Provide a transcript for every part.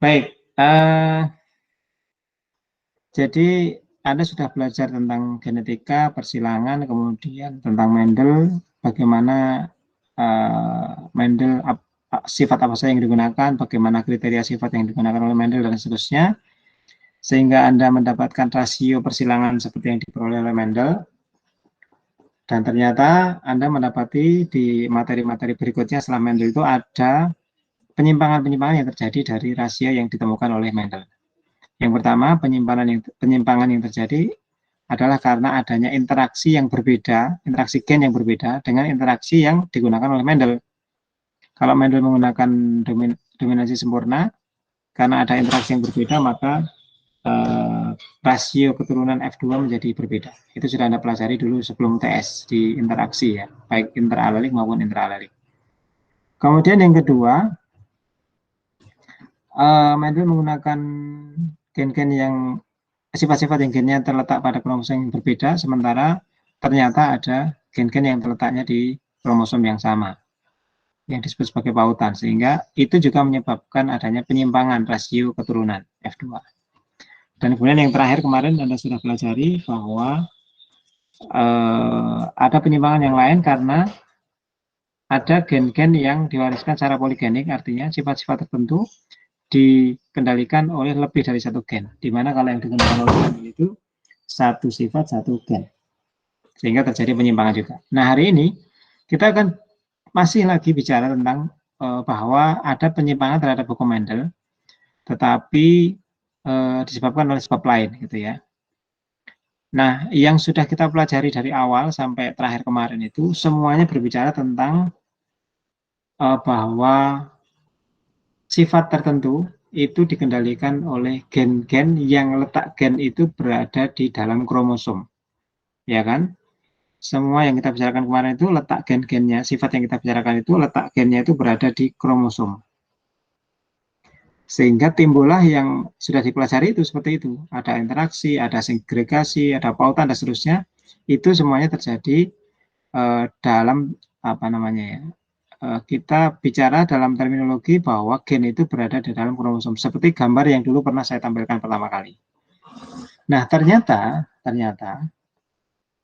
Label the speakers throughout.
Speaker 1: Baik, jadi Anda sudah belajar tentang genetika, persilangan, kemudian tentang Mendel, bagaimana Mendel, sifat apa saja yang digunakan, bagaimana kriteria sifat yang digunakan oleh Mendel, dan seterusnya, sehingga Anda mendapatkan rasio persilangan seperti yang diperoleh oleh Mendel. Dan ternyata Anda mendapati di materi-materi berikutnya setelah Mendel itu ada penyimpangan-penyimpangan yang terjadi dari rasio yang ditemukan oleh Mendel. Yang pertama, penyimpangan yang terjadi adalah karena adanya interaksi yang berbeda, interaksi gen yang berbeda dengan interaksi yang digunakan oleh Mendel. Kalau Mendel menggunakan dominasi sempurna, karena ada interaksi yang berbeda, maka rasio keturunan F2 menjadi berbeda. Itu sudah Anda pelajari dulu sebelum TS di interaksi ya, baik interalelik maupun intralelik. Kemudian yang kedua, Mendel menggunakan gen-gen yang sifat-sifat yang gennya terletak pada kromosom yang berbeda, sementara ternyata ada gen-gen yang terletaknya di kromosom yang sama, yang disebut sebagai pautan, sehingga itu juga menyebabkan adanya penyimpangan rasio keturunan F2. Dan kemudian yang terakhir kemarin Anda sudah pelajari bahwa ada penyimpangan yang lain karena ada gen-gen yang diwariskan secara poligenik, artinya sifat-sifat tertentu dikendalikan oleh lebih dari satu gen, di mana kalau yang dikendalikan oleh gen itu satu sifat satu gen, sehingga terjadi penyimpangan juga. Nah, hari ini kita akan masih lagi bicara tentang bahwa ada penyimpangan terhadap hukum Mendel, tetapi disebabkan oleh sebab lain gitu ya. Nah, yang sudah kita pelajari dari awal sampai terakhir kemarin itu semuanya berbicara tentang bahwa sifat tertentu itu dikendalikan oleh gen-gen yang letak gen itu berada di dalam kromosom, ya kan? Semua yang kita bicarakan kemarin itu letak gen-gennya, sifat yang kita bicarakan itu letak gennya itu berada di kromosom. Sehingga timbullah yang sudah dipelajari itu seperti itu. Ada interaksi, ada segregasi, ada pautan, dan seterusnya. Itu semuanya terjadi dalam apa namanya ya, kita bicara dalam terminologi bahwa gen itu berada di dalam kromosom. Seperti gambar yang dulu pernah saya tampilkan pertama kali. Nah, ternyata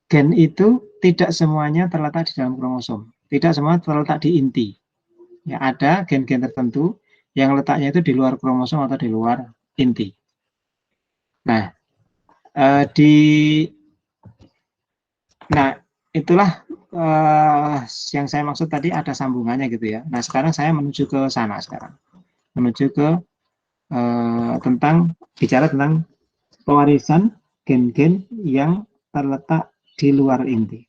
Speaker 1: gen itu tidak semuanya terletak di dalam kromosom. Tidak semua terletak di inti. Ya, ada gen-gen tertentu yang letaknya itu di luar kromosom atau di luar inti. Nah, itulah yang saya maksud tadi, ada sambungannya gitu ya. Nah, sekarang saya menuju ke sana sekarang. Menuju ke bicara tentang pewarisan gen-gen yang terletak di luar inti.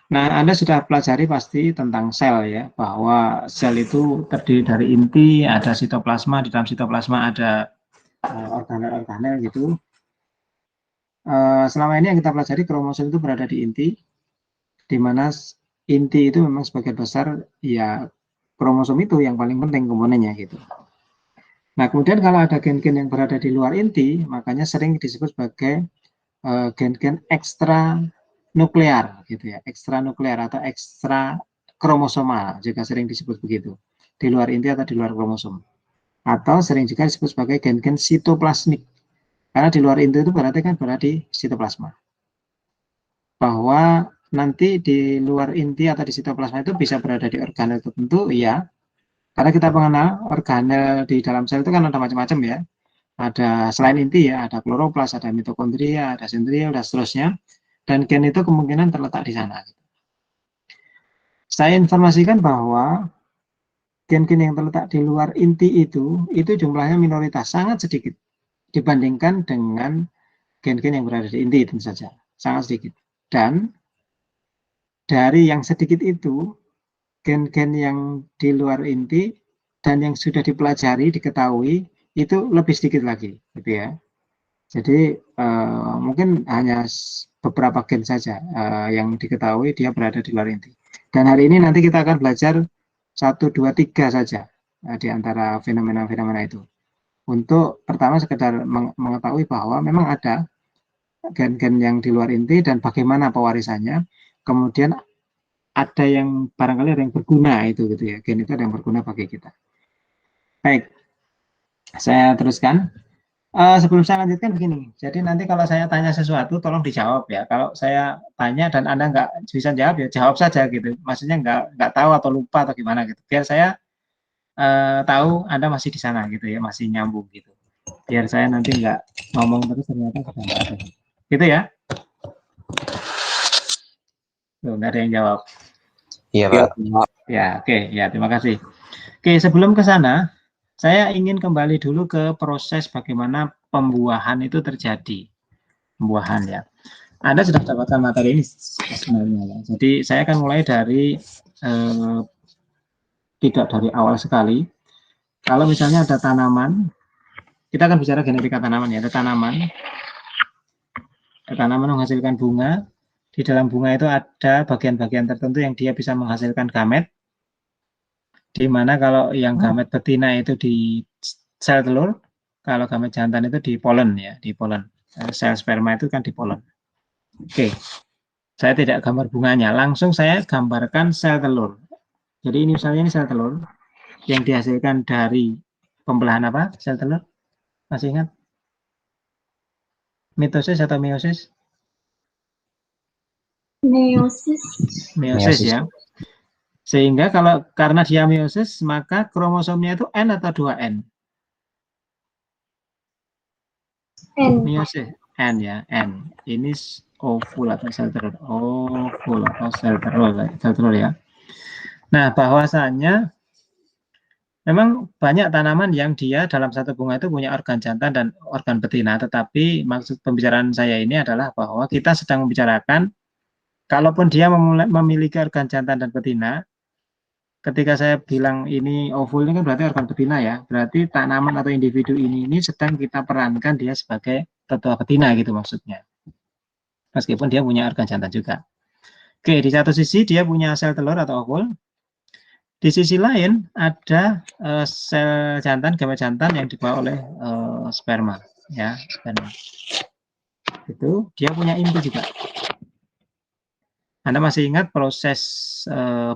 Speaker 1: Nah, Anda sudah pelajari pasti tentang sel ya, bahwa sel itu terdiri dari inti, ada sitoplasma, di dalam sitoplasma ada organel-organel gitu. Selama ini yang kita pelajari kromosom itu berada di inti, di mana inti itu memang sebagian besar ya kromosom itu yang paling penting komponennya gitu. Nah, kemudian kalau ada gen-gen yang berada di luar inti, makanya sering disebut sebagai gen-gen ekstra nuklear gitu ya, ekstra nuklear atau ekstra kromosomal juga sering disebut begitu, di luar inti atau di luar kromosom, atau sering juga disebut sebagai gen-gen sitoplasmik, karena di luar inti itu berarti kan berada di sitoplasma. Bahwa nanti di luar inti atau di sitoplasma itu bisa berada di organel tertentu, ya, karena kita mengenal organel di dalam sel itu kan ada macam-macam ya. Ada selain inti ya, ada kloroplas, ada mitokondria, ada sentriol, dan seterusnya. Dan gen itu kemungkinan terletak di sana. Saya informasikan bahwa gen-gen yang terletak di luar inti itu jumlahnya minoritas, sangat sedikit dibandingkan dengan gen-gen yang berada di inti, tentu saja, sangat sedikit. Dan dari yang sedikit itu, gen-gen yang di luar inti dan yang sudah dipelajari, diketahui, itu lebih sedikit lagi, gitu ya. Jadi mungkin hanya beberapa gen saja yang diketahui dia berada di luar inti. Dan hari ini nanti kita akan belajar 1, 2, 3 saja di antara fenomena-fenomena itu. Untuk pertama sekedar mengetahui bahwa memang ada gen-gen yang di luar inti dan bagaimana pewarisannya. Kemudian ada yang barangkali ada yang berguna itu gitu ya. Gen itu ada yang berguna bagi kita. Saya teruskan. Sebelum saya lanjutkan begini, jadi nanti kalau saya tanya sesuatu tolong dijawab ya. Kalau saya tanya dan Anda nggak bisa jawab ya jawab saja gitu. Maksudnya nggak tahu atau lupa atau gimana gitu. Biar saya tahu Anda masih di sana gitu ya, masih nyambung gitu. Biar saya nanti nggak ngomong terus ternyata sudah nggak ada. Gitu ya. Tuh, nggak ada yang jawab.
Speaker 2: Iya, Pak.
Speaker 1: Ya, oke. Ya, terima kasih. Oke, sebelum ke sana, saya ingin kembali dulu ke proses bagaimana pembuahan itu terjadi. Pembuahan ya. Anda sudah dapatkan materi ini sebenarnya ya. Jadi saya akan mulai dari tidak dari awal sekali. Kalau misalnya ada tanaman, kita akan bicara genetika tanaman ya. Ada tanaman menghasilkan bunga. Di dalam bunga itu ada bagian-bagian tertentu yang dia bisa menghasilkan gamet. Di mana kalau yang gamet betina itu di sel telur, kalau gamet jantan itu di polen ya, di polen. Sel sperma itu kan di polen. Oke, saya tidak gambar bunganya, langsung saya gambarkan sel telur. Jadi ini misalnya ini sel telur yang dihasilkan dari pembelahan apa? Sel telur? Masih ingat? Mitosis atau meiosis?
Speaker 3: Meiosis.
Speaker 1: Meiosis ya. Sehingga kalau karena dia meiosis, maka kromosomnya itu N atau 2N?
Speaker 3: N.
Speaker 1: Meiosis N ya, N. Ini ovul atau sel telur. Ovul atau sel telur ya. Nah, bahwasanya memang banyak tanaman yang dia dalam satu bunga itu punya organ jantan dan organ betina, tetapi maksud pembicaraan saya ini adalah bahwa kita sedang membicarakan kalaupun dia memiliki organ jantan dan betina, ketika saya bilang ini ovul ini kan berarti organ betina ya, berarti tanaman atau individu ini sedang kita perankan dia sebagai tetua betina gitu maksudnya. Meskipun dia punya organ jantan juga. Oke, di satu sisi dia punya sel telur atau ovul. Di sisi lain ada sel jantan, gamet jantan yang dibawa oleh sperma, ya, sperma. Itu dia punya inti juga. Anda masih ingat proses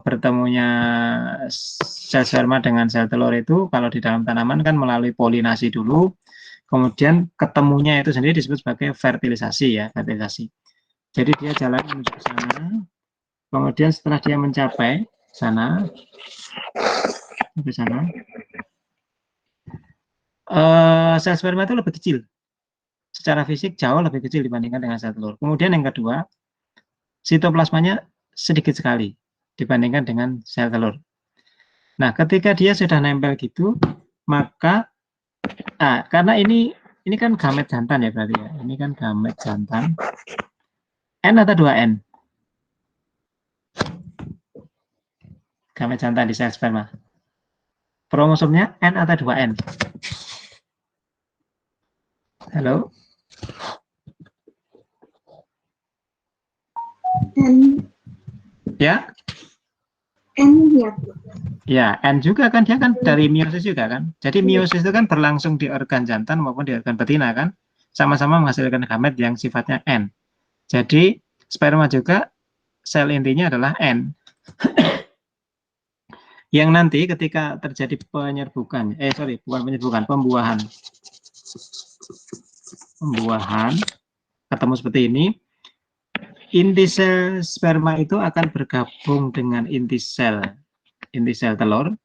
Speaker 1: bertemunya sel sperma dengan sel telur itu kalau di dalam tanaman kan melalui polinasi dulu, kemudian ketemunya itu sendiri disebut sebagai fertilisasi ya, fertilisasi. Jadi dia jalan menuju ke sana, kemudian setelah dia mencapai sana, ke sana, sel sperma itu lebih kecil. Secara fisik jauh lebih kecil dibandingkan dengan sel telur. Kemudian yang kedua, sitoplasmanya sedikit sekali dibandingkan dengan sel telur. Nah, ketika dia sudah nempel gitu, maka karena ini kan gamet jantan ya berarti ya. Ini kan gamet jantan. N atau 2N? Gamet jantan di sel sperma. Kromosomnya N atau 2N? Halo?
Speaker 3: N.
Speaker 1: Ya?
Speaker 3: N ya.
Speaker 1: Ya, N juga kan, dia kan dari meiosis juga kan. Jadi meiosis itu kan berlangsung di organ jantan maupun di organ betina kan. Sama-sama menghasilkan gamet yang sifatnya N. Jadi sperma juga sel intinya adalah N. Yang nanti ketika terjadi penyerbukan, bukan penyerbukan, pembuahan ketemu seperti ini, inti sel sperma itu akan bergabung dengan inti sel telur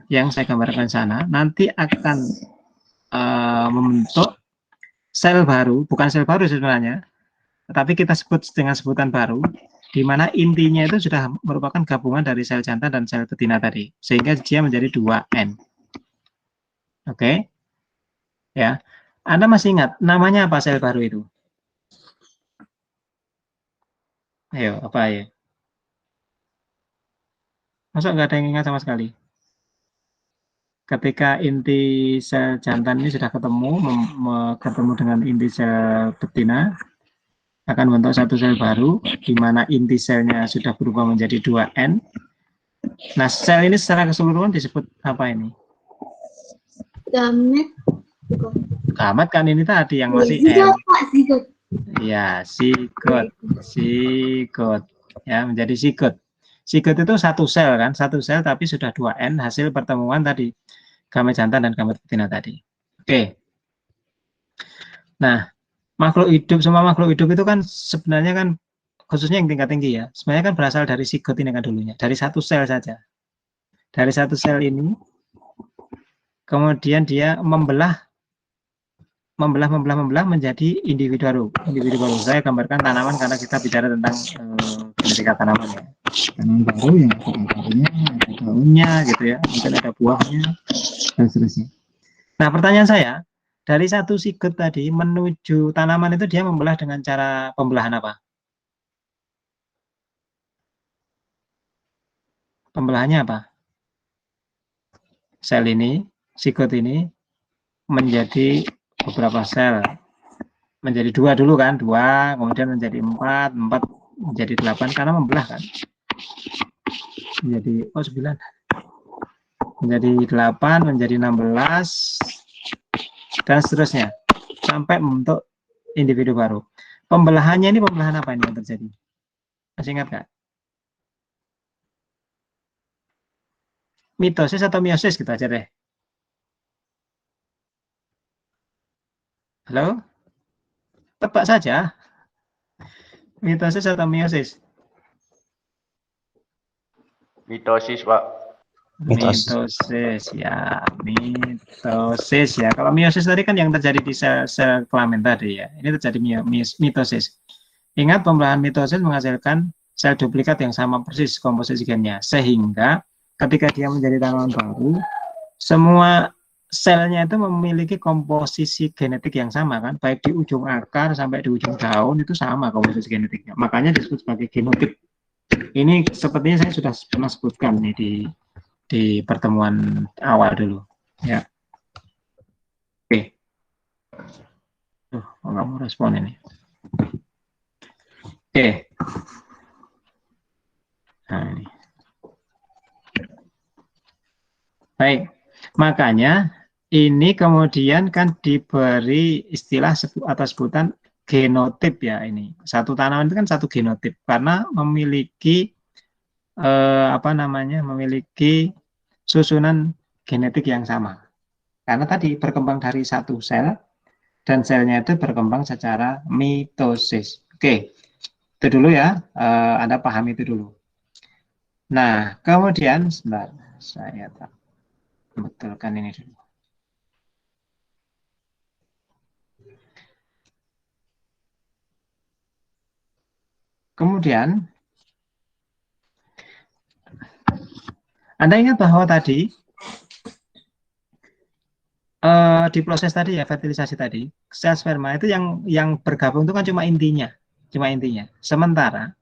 Speaker 1: yang saya gambarkan sana, nanti akan membentuk sel baru, bukan sel baru sebenarnya, tetapi kita sebut dengan sebutan baru, di mana intinya itu sudah merupakan gabungan dari sel jantan dan sel betina tadi, sehingga dia menjadi 2N. Oke, ya. Anda masih ingat namanya apa sel baru itu? Ayo, apa ya? Masa nggak ada yang ingat sama sekali? Ketika inti sel jantan ini sudah ketemu dengan inti sel betina, akan membentuk satu sel baru, di mana inti selnya sudah berubah menjadi 2N. Nah, sel ini secara keseluruhan disebut apa ini?
Speaker 3: Gamet.
Speaker 1: Gamet kan ini tadi yang masih
Speaker 3: zigot,
Speaker 1: N.
Speaker 3: Pak, zigot.
Speaker 1: Ya, zigot. Ya, menjadi zigot. Zigot itu satu sel kan, satu sel tapi sudah 2N hasil pertemuan tadi, gamet jantan dan gamet betina tadi. Oke. Nah, semua makhluk hidup itu kan sebenarnya kan khususnya yang tingkat tinggi ya, sebenarnya kan berasal dari sigot ini kan dulunya, dari satu sel saja. Dari satu sel ini, kemudian dia membelah menjadi individu baru. Individu baru. Saya gambarkan tanaman karena kita bicara tentang genetika tanaman ya. Tanaman baru yang ada akarnya, ada daunnya gitu ya, mungkin ada buahnya dan seterusnya. Nah, pertanyaan saya, dari satu sigot tadi menuju tanaman itu dia membelah dengan cara pembelahan apa? Pembelahannya apa? Sel ini, sigot ini menjadi beberapa sel. Menjadi dua dulu kan, dua, kemudian menjadi empat, empat menjadi 8 karena membelah kan. Menjadi 9. Menjadi 8, menjadi 16 dan seterusnya sampai membentuk individu baru. Pembelahannya ini pembelahan apa ini yang terjadi? Masih ingat nggak? Mitosis atau meiosis gitu aja deh. Halo? Tebak saja. Mitosis atau meiosis?
Speaker 2: Mitosis, Pak.
Speaker 1: Mitosis ya, mitosis ya. Kalau meiosis tadi kan yang terjadi di sel kelamin tadi ya. Ini terjadi mitosis. Ingat pembelahan mitosis menghasilkan sel duplikat yang sama persis komposisi gennya, sehingga ketika dia menjadi tanaman baru, semua selnya itu memiliki komposisi genetik yang sama kan, baik di ujung akar sampai di ujung daun itu sama komposisi genetiknya. Makanya disebut sebagai genotip. Ini sepertinya saya sudah pernah sebutkan nih di pertemuan awal dulu. Ya. Oke. Nggak mau respon ini. Oke. Nah, ini. Baik. Makanya ini kemudian kan diberi istilah atau sebutan genotip ya ini. Satu tanaman itu kan satu genotip karena memiliki memiliki susunan genetik yang sama. Karena tadi berkembang dari satu sel dan selnya itu berkembang secara mitosis. Oke, itu dulu ya. Anda paham itu dulu. Nah, kemudian sebentar, saya betulkan ini dulu. Kemudian, Anda ingat bahwa tadi di proses tadi ya, fertilisasi tadi, sel sperma itu yang bergabung itu kan cuma intinya. Sementara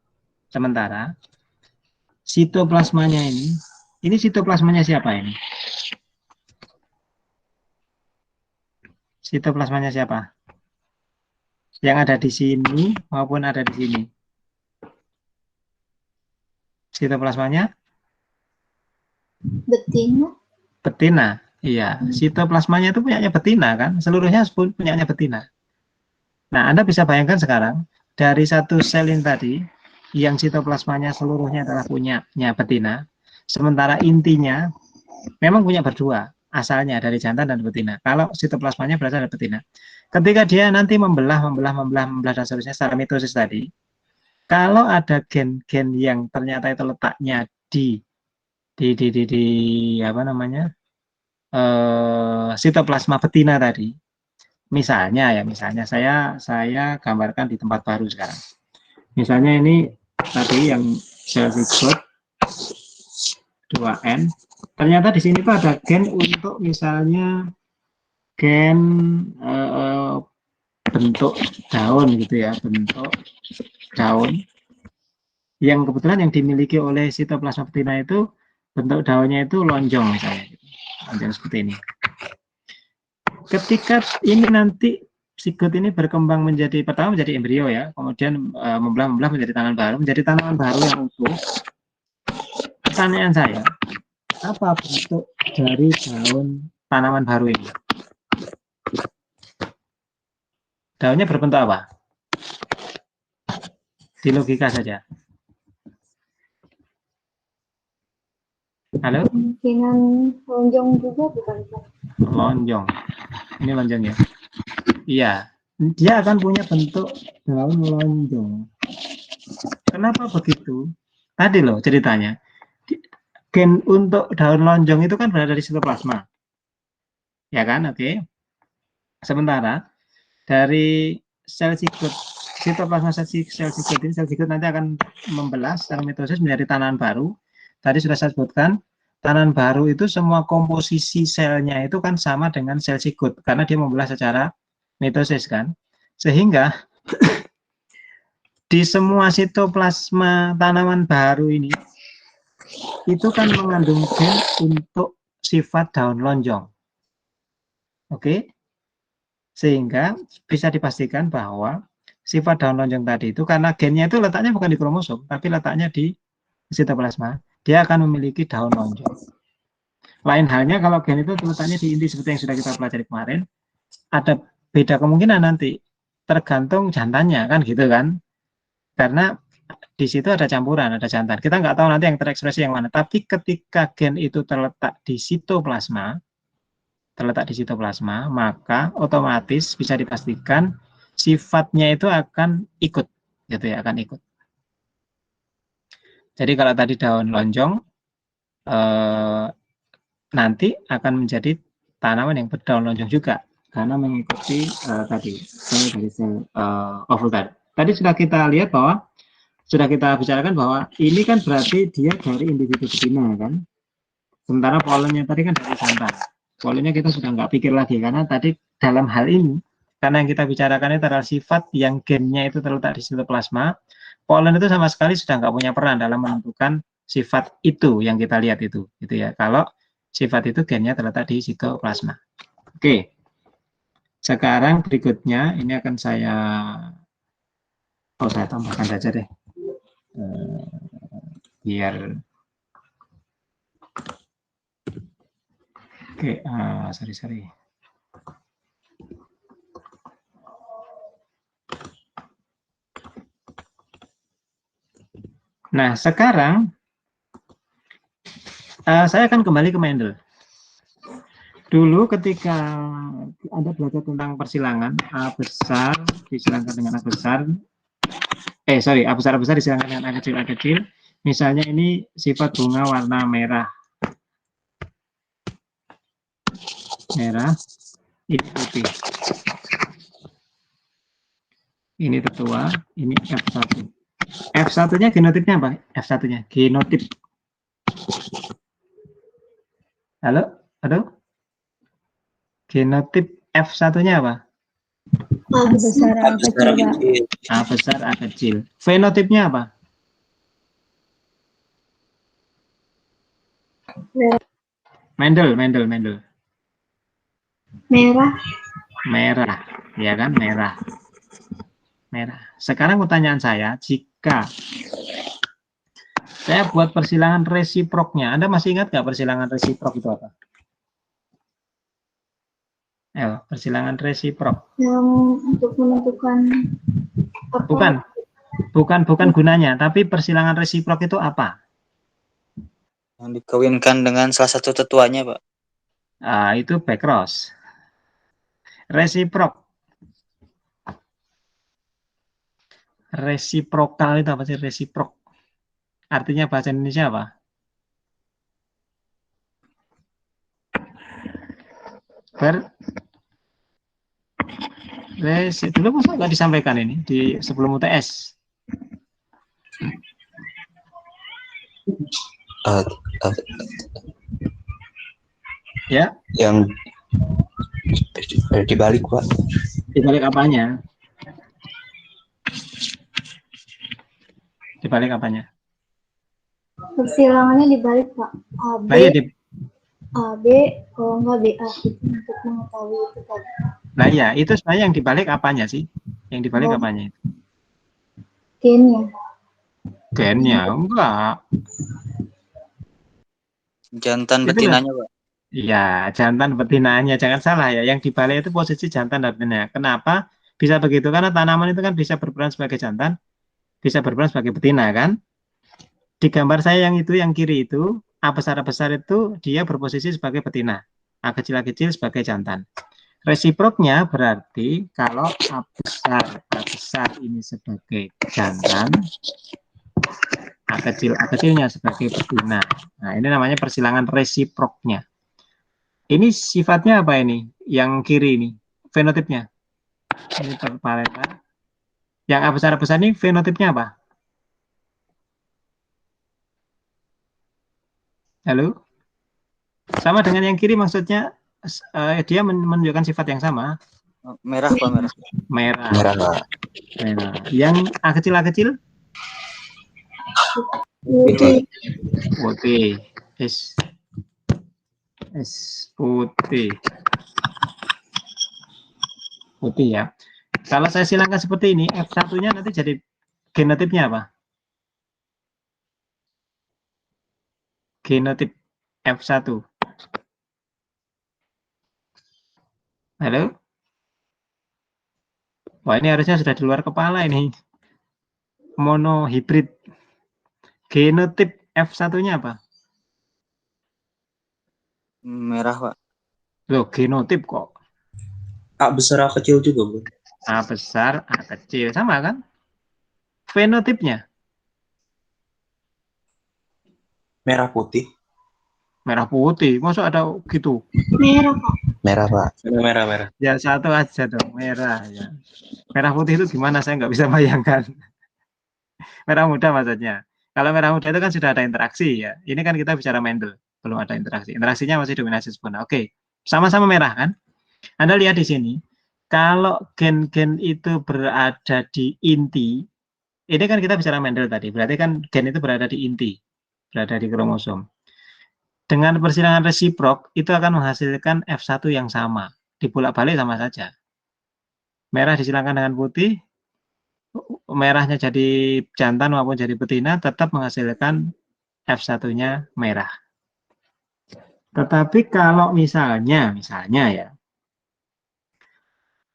Speaker 1: sitoplasmanya ini sitoplasmanya siapa ini? Sitoplasmanya siapa? Yang ada di sini maupun ada di sini. Sitoplasmanya?
Speaker 3: Betina.
Speaker 1: Betina. Iya, sitoplasmanya itu punyanya betina kan? Seluruhnya punyanya betina. Nah, Anda bisa bayangkan sekarang dari satu sel ini tadi yang sitoplasmanya seluruhnya adalah punyanya betina, sementara intinya memang punya berdua, asalnya dari jantan dan betina. Kalau sitoplasmanya berasal dari betina. Ketika dia nanti membelah dan seterusnya secara mitosis tadi, kalau ada gen-gen yang ternyata itu letaknya di apa namanya sitoplasma betina tadi, misalnya saya gambarkan di tempat baru sekarang. Misalnya ini tadi yang sel zigot 2N, ternyata di sini tuh ada gen untuk misalnya gen bentuk daun gitu ya, bentuk daun yang kebetulan yang dimiliki oleh sitoplasma betina itu bentuk daunnya itu lonjong misalnya, lonjong seperti ini. Ketika ini nanti zigot ini berkembang pertama menjadi embrio ya, kemudian membelah menjadi tanaman baru yang utuh. Pertanyaan saya, apa bentuk dari daun tanaman baru ini? Daunnya berbentuk apa? Di logika saja. Halo?
Speaker 3: Kemungkinan lonjong juga bukan, Pak?
Speaker 1: Lonjong. Ini lonjong ya. Iya, dia akan punya bentuk daun lonjong. Kenapa begitu? Tadi loh ceritanya. Gen untuk daun lonjong itu kan berada di sitoplasma. Ya kan? Oke. Sementara dari sel zigot, sitoplasma sel zigot ini, sel zigot nanti akan membelah secara mitosis menjadi tanaman baru. Tadi sudah saya sebutkan, tanaman baru itu semua komposisi selnya itu kan sama dengan sel zigot karena dia membelah secara mitosis kan. Sehingga di semua sitoplasma tanaman baru ini itu kan mengandung gen untuk sifat daun lonjong. Oke? Sehingga bisa dipastikan bahwa sifat daun lonjong tadi itu karena gennya itu letaknya bukan di kromosom, tapi letaknya di sitoplasma, dia akan memiliki daun lonjong. Lain halnya kalau gen itu letaknya di inti seperti yang sudah kita pelajari kemarin, ada beda kemungkinan nanti, tergantung jantannya kan gitu kan. Karena di situ ada campuran, ada jantan. Kita nggak tahu nanti yang terekspresi yang mana, tapi ketika gen itu terletak di sitoplasma, maka otomatis bisa dipastikan sifatnya itu akan ikut, gitu ya, akan ikut. Jadi kalau tadi daun lonjong, nanti akan menjadi tanaman yang berdaun lonjong juga, karena mengikuti tadi sel dari sel ovul tadi. Tadi sudah kita lihat bahwa, sudah kita bicarakan bahwa ini kan berarti dia dari individu betina kan, sementara polennya tadi kan dari jantan. Polennya kita sudah nggak pikir lagi, karena tadi dalam hal ini, karena yang kita bicarakan itu adalah sifat yang gennya itu terletak di sitoplasma, polen itu sama sekali sudah nggak punya peran dalam menentukan sifat itu yang kita lihat itu, gitu ya. Kalau sifat itu gennya terletak di sitoplasma. Oke, sekarang berikutnya ini akan saya tambahkan saja deh, biar oke, sorry. Nah, sekarang saya akan kembali ke Mendel. Dulu ketika Anda belajar tentang persilangan, A besar disilangkan dengan A besar, A besar disilangkan dengan A kecil. Misalnya ini sifat bunga warna merah. Ini putih. Ini tetua, ini F1. F1-nya genotipnya apa? F1-nya genotip. Halo? Genotip F1-nya apa?
Speaker 3: A besar, A kecil, Pak.
Speaker 1: A besar, A kecil. Fenotipnya apa? Mendel. Merah, ya kan? Merah. Sekarang pertanyaan saya, jika saya buat persilangan resiproknya, Anda masih ingat nggak persilangan resiprok itu apa? Persilangan resiprok.
Speaker 3: Yang untuk menentukan apa?
Speaker 1: Bukan gunanya, tapi persilangan resiprok itu apa?
Speaker 4: Yang dikawinkan dengan salah satu tetuanya, Pak.
Speaker 1: Itu backcross. Resiprokal itu apa sih? Resiprok. Artinya bahasa Indonesia apa? Dulu masa nggak disampaikan ini di sebelum UTS? Ya.
Speaker 4: Yang dibalik, Pak.
Speaker 1: Dibalik apanya?
Speaker 3: Persilangannya dibalik, Pak. A, B, kalau enggak BA itu untuk mengetahui itu tadi.
Speaker 1: Nah ya, itu sebenarnya yang dibalik apanya sih? Yang dibalik apanya itu? Gennya, enggak.
Speaker 4: Jantan betinanya, Pak.
Speaker 1: Iya, jantan betinanya, jangan salah ya. Yang dibalik itu posisi jantan dan betina. Kenapa bisa begitu? Karena tanaman itu kan bisa berperan sebagai jantan, bisa berperan sebagai betina kan? Di gambar saya yang itu, yang kiri itu, A besar itu dia berposisi sebagai betina, A kecil sebagai jantan. Resiproknya berarti kalau A besar ini sebagai jantan, A kecilnya sebagai betina. Nah, ini namanya persilangan resiproknya. Ini sifatnya apa ini? Yang kiri ini, fenotipnya. Ini parenta. Yang A besar ini fenotipnya apa? Halo? Sama dengan yang kiri maksudnya dia menunjukkan sifat yang sama.
Speaker 4: Merah Pak, merah.
Speaker 1: Merah.
Speaker 5: Merah, Pak.
Speaker 1: Merah. Yang A kecil?
Speaker 3: Putih.
Speaker 1: Putih. Putih. Putih ya. Kalau saya silangkan seperti ini, F1-nya nanti jadi genotipnya apa? Genotip F1. Halo? Wah, ini harusnya sudah di luar kepala ini. Monohibrid. Genotip F1-nya apa?
Speaker 4: Merah Pak.
Speaker 1: Loh, genotip kok.
Speaker 5: A besar A kecil juga, Bu.
Speaker 1: A besar, A kecil. Sama kan? Fenotipnya?
Speaker 5: Merah putih.
Speaker 1: Merah putih. Masa ada gitu?
Speaker 3: Merah, Pak.
Speaker 5: Merah, Pak. Merah.
Speaker 1: Ya, satu aja dong. Merah. Ya. Merah putih itu gimana? Saya nggak bisa bayangkan. Merah muda maksudnya. Kalau merah muda itu kan sudah ada interaksi ya. Ini kan kita bicara Mendel. Belum ada interaksi. Interaksinya masih dominasi sempurna. Oke. Sama-sama merah kan? Anda lihat di sini. Kalau gen-gen itu berada di inti, ini kan kita bicara Mendel tadi. Berarti kan gen itu berada di inti. Berada di kromosom. Dengan persilangan resiprok, itu akan menghasilkan F1 yang sama. Dibolak-balik sama saja. Merah disilangkan dengan putih, merahnya jadi jantan maupun jadi betina, tetap menghasilkan F1-nya merah. Tetapi kalau misalnya ya,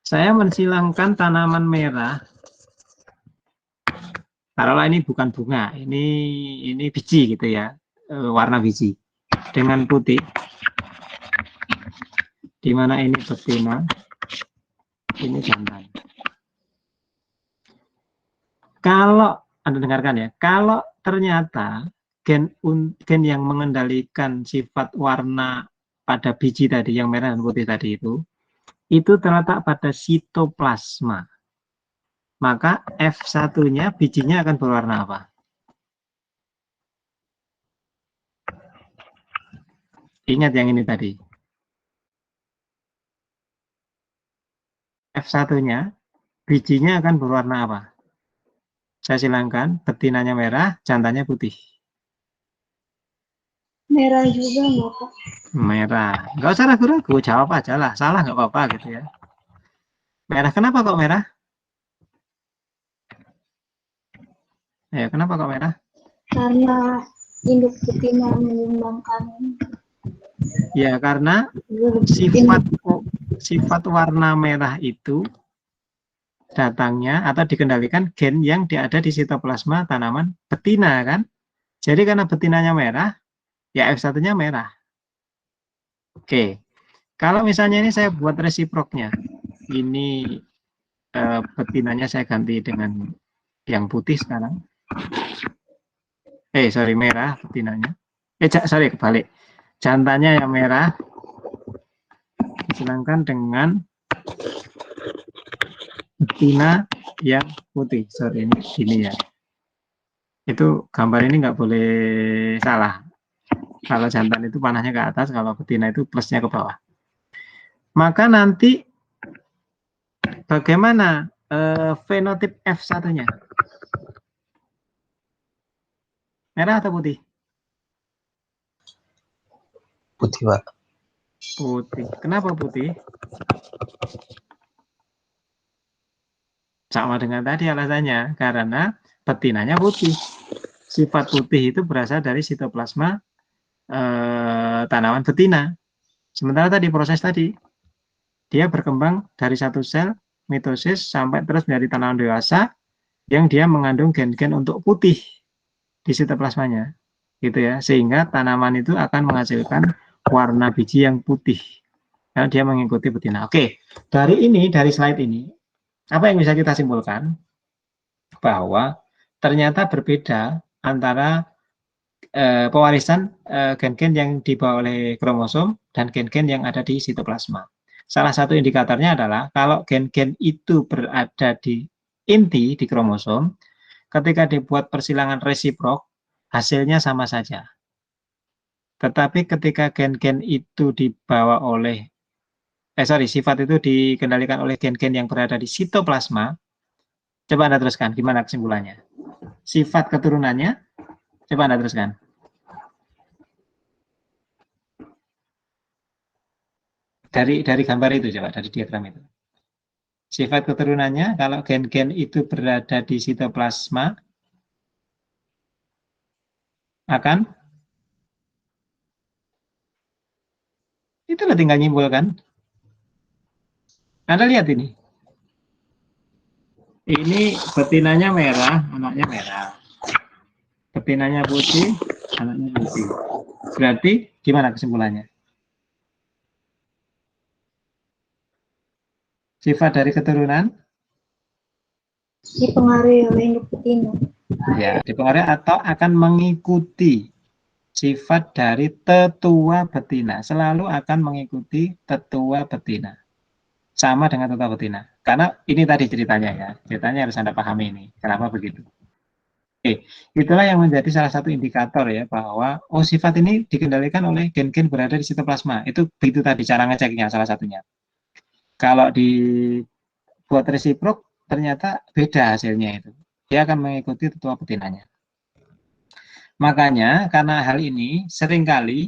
Speaker 1: saya mensilangkan tanaman merah, taruhlah ini bukan bunga, ini biji gitu ya, warna biji. Dengan putih, di mana ini betina, ini jantan. Kalau Anda dengarkan ya, kalau ternyata gen yang mengendalikan sifat warna pada biji tadi, yang merah dan putih tadi itu terletak pada sitoplasma. Maka F1-nya bijinya akan berwarna apa? Ingat yang ini tadi. F1-nya, bijinya akan berwarna apa? Saya silangkan, betinanya merah, jantannya putih.
Speaker 3: Merah juga nggak, Pak?
Speaker 1: Merah. Nggak usah ragu-ragu, jawab aja lah. Salah nggak apa-apa gitu ya. Merah, kenapa kok merah? Ya, kenapa kok merah?
Speaker 3: Karena induk betina menyumbangkan.
Speaker 1: Ya, karena sifat warna merah itu datangnya atau dikendalikan gen yang ada di sitoplasma tanaman betina kan. Jadi karena betinanya merah, ya F1-nya merah. Oke. Kalau misalnya ini saya buat resiproknya. Ini betinanya saya ganti dengan yang putih sekarang. Merah betinanya. Kebalik. Jantannya yang merah. Sedangkan dengan betina yang putih. Ini ya. Itu gambar ini nggak boleh salah. Kalau jantan itu panahnya ke atas, kalau betina itu plusnya ke bawah. Maka nanti bagaimana fenotip F1-nya? Merah atau putih?
Speaker 5: Putih, Pak.
Speaker 1: Putih. Kenapa putih? Sama dengan tadi alasannya, karena betinanya putih. Sifat putih itu berasal dari sitoplasma tanaman betina. Sementara tadi proses tadi, dia berkembang dari satu sel, mitosis, sampai terus menjadi tanaman dewasa, yang dia mengandung gen-gen untuk putih di sitoplasmanya. Gitu ya, sehingga tanaman itu akan menghasilkan warna biji yang putih. karena dia mengikuti betina. Oke, dari slide ini, apa yang bisa kita simpulkan? Bahwa ternyata berbeda antara pewarisan gen-gen yang dibawa oleh kromosom dan gen-gen yang ada di sitoplasma. Salah satu indikatornya adalah kalau gen-gen itu berada di inti di kromosom, ketika dibuat persilangan resiprok, hasilnya sama saja. Tetapi ketika gen-gen itu dibawa oleh sifat itu dikendalikan oleh gen-gen yang berada di sitoplasma, coba Anda teruskan, gimana kesimpulannya? Sifat keturunannya, coba Anda teruskan. Dari gambar itu coba, dari diagram itu. Sifat keturunannya kalau gen-gen itu berada di sitoplasma akan itulah tinggal nyimpulkan. Anda lihat ini. Ini betinanya merah, anaknya merah. Betinanya putih, anaknya putih. Berarti gimana kesimpulannya? Sifat dari keturunan
Speaker 3: Dipengaruhi oleh induk betina.
Speaker 1: ya dipengaruhi atau akan mengikuti sifat dari tetua betina, selalu akan mengikuti tetua betina, sama dengan tetua betina. Karena ini tadi ceritanya ya, ceritanya harus Anda pahami ini, kenapa begitu. Oke, itulah yang menjadi salah satu indikator ya bahwa sifat ini dikendalikan oleh gen-gen berada di sitoplasma. Itu begitu tadi cara ngeceknya salah satunya. Kalau dibuat resiprok ternyata beda hasilnya itu. Dia akan mengikuti tetua betinanya. Makanya karena hal ini seringkali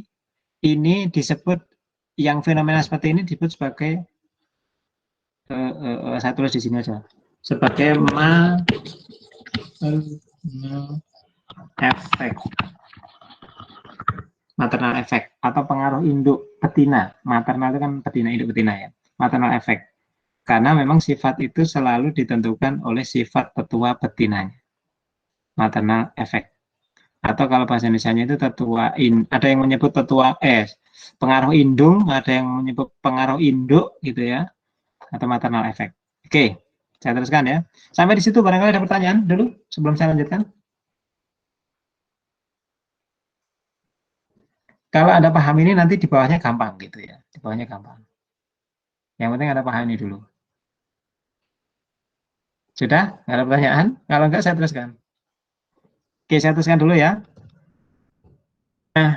Speaker 1: ini disebut yang fenomena seperti ini disebut sebagai saya tulis di sini aja sebagai maternal effect atau pengaruh induk betina. Maternal itu kan betina, induk betina ya. Maternal effect. Karena memang sifat itu selalu ditentukan oleh sifat tetua betinanya. Maternal effect. Atau kalau bahasa Indonesia itu tetua ada yang menyebut tetua pengaruh indung, ada yang menyebut pengaruh induk gitu ya. Atau maternal effect. Oke, saya teruskan ya. Sampai di situ barangkali ada pertanyaan dulu sebelum saya lanjutkan. Kalau Anda paham ini nanti di bawahnya gampang gitu ya. Di bawahnya gampang. Yang penting Anda paham ini dulu. Sudah? Nggak ada pertanyaan? Kalau enggak saya teruskan. Oke, saya teruskan dulu ya. Nah,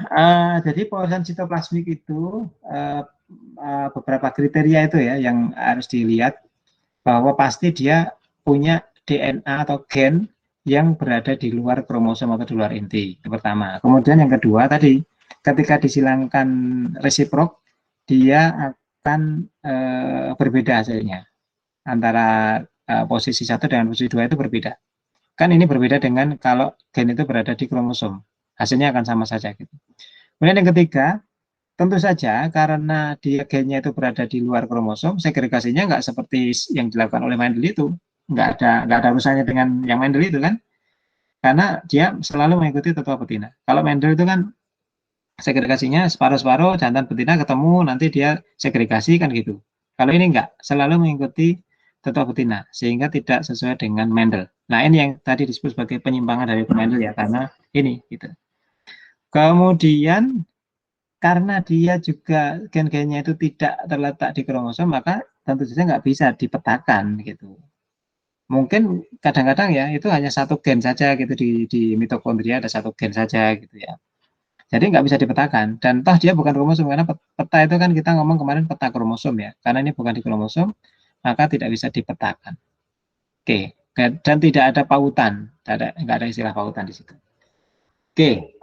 Speaker 1: jadi pemeriksaan sitoplasmik itu beberapa kriteria itu ya yang harus dilihat bahwa pasti dia punya DNA atau gen yang berada di luar kromosom atau di luar inti. Itu pertama. Kemudian yang kedua tadi ketika disilangkan resiprok dia akan berbeda hasilnya antara posisi 1 dengan posisi 2 itu berbeda. Kan ini berbeda dengan kalau gen itu berada di kromosom. Hasilnya akan sama saja gitu. Kemudian yang ketiga, tentu saja karena dia gennya itu berada di luar kromosom, segregasinya nggak seperti yang dilakukan oleh Mendel itu. Nggak ada urusannya dengan yang Mendel itu kan. Karena dia selalu mengikuti tetua betina. Kalau Mendel itu kan segregasinya separuh-separuh, jantan betina ketemu, nanti dia segregasi kan gitu. Kalau ini enggak, selalu mengikuti tetua betina, sehingga tidak sesuai dengan Mendel. Nah ini yang tadi disebut sebagai penyimpangan dari Mendel ya, karena ini gitu. Kemudian karena dia juga gen-gennya itu tidak terletak di kromosom, maka tentu saja nggak bisa dipetakan gitu. Mungkin kadang-kadang ya itu hanya satu gen saja gitu di mitokondria ada satu gen saja gitu ya. Jadi nggak bisa dipetakan dan toh dia bukan kromosom karena peta itu kan kita ngomong kemarin peta kromosom ya. Karena ini bukan di kromosom maka tidak bisa dipetakan. Oke, dan tidak ada pautan, nggak ada istilah pautan di situ. Oke.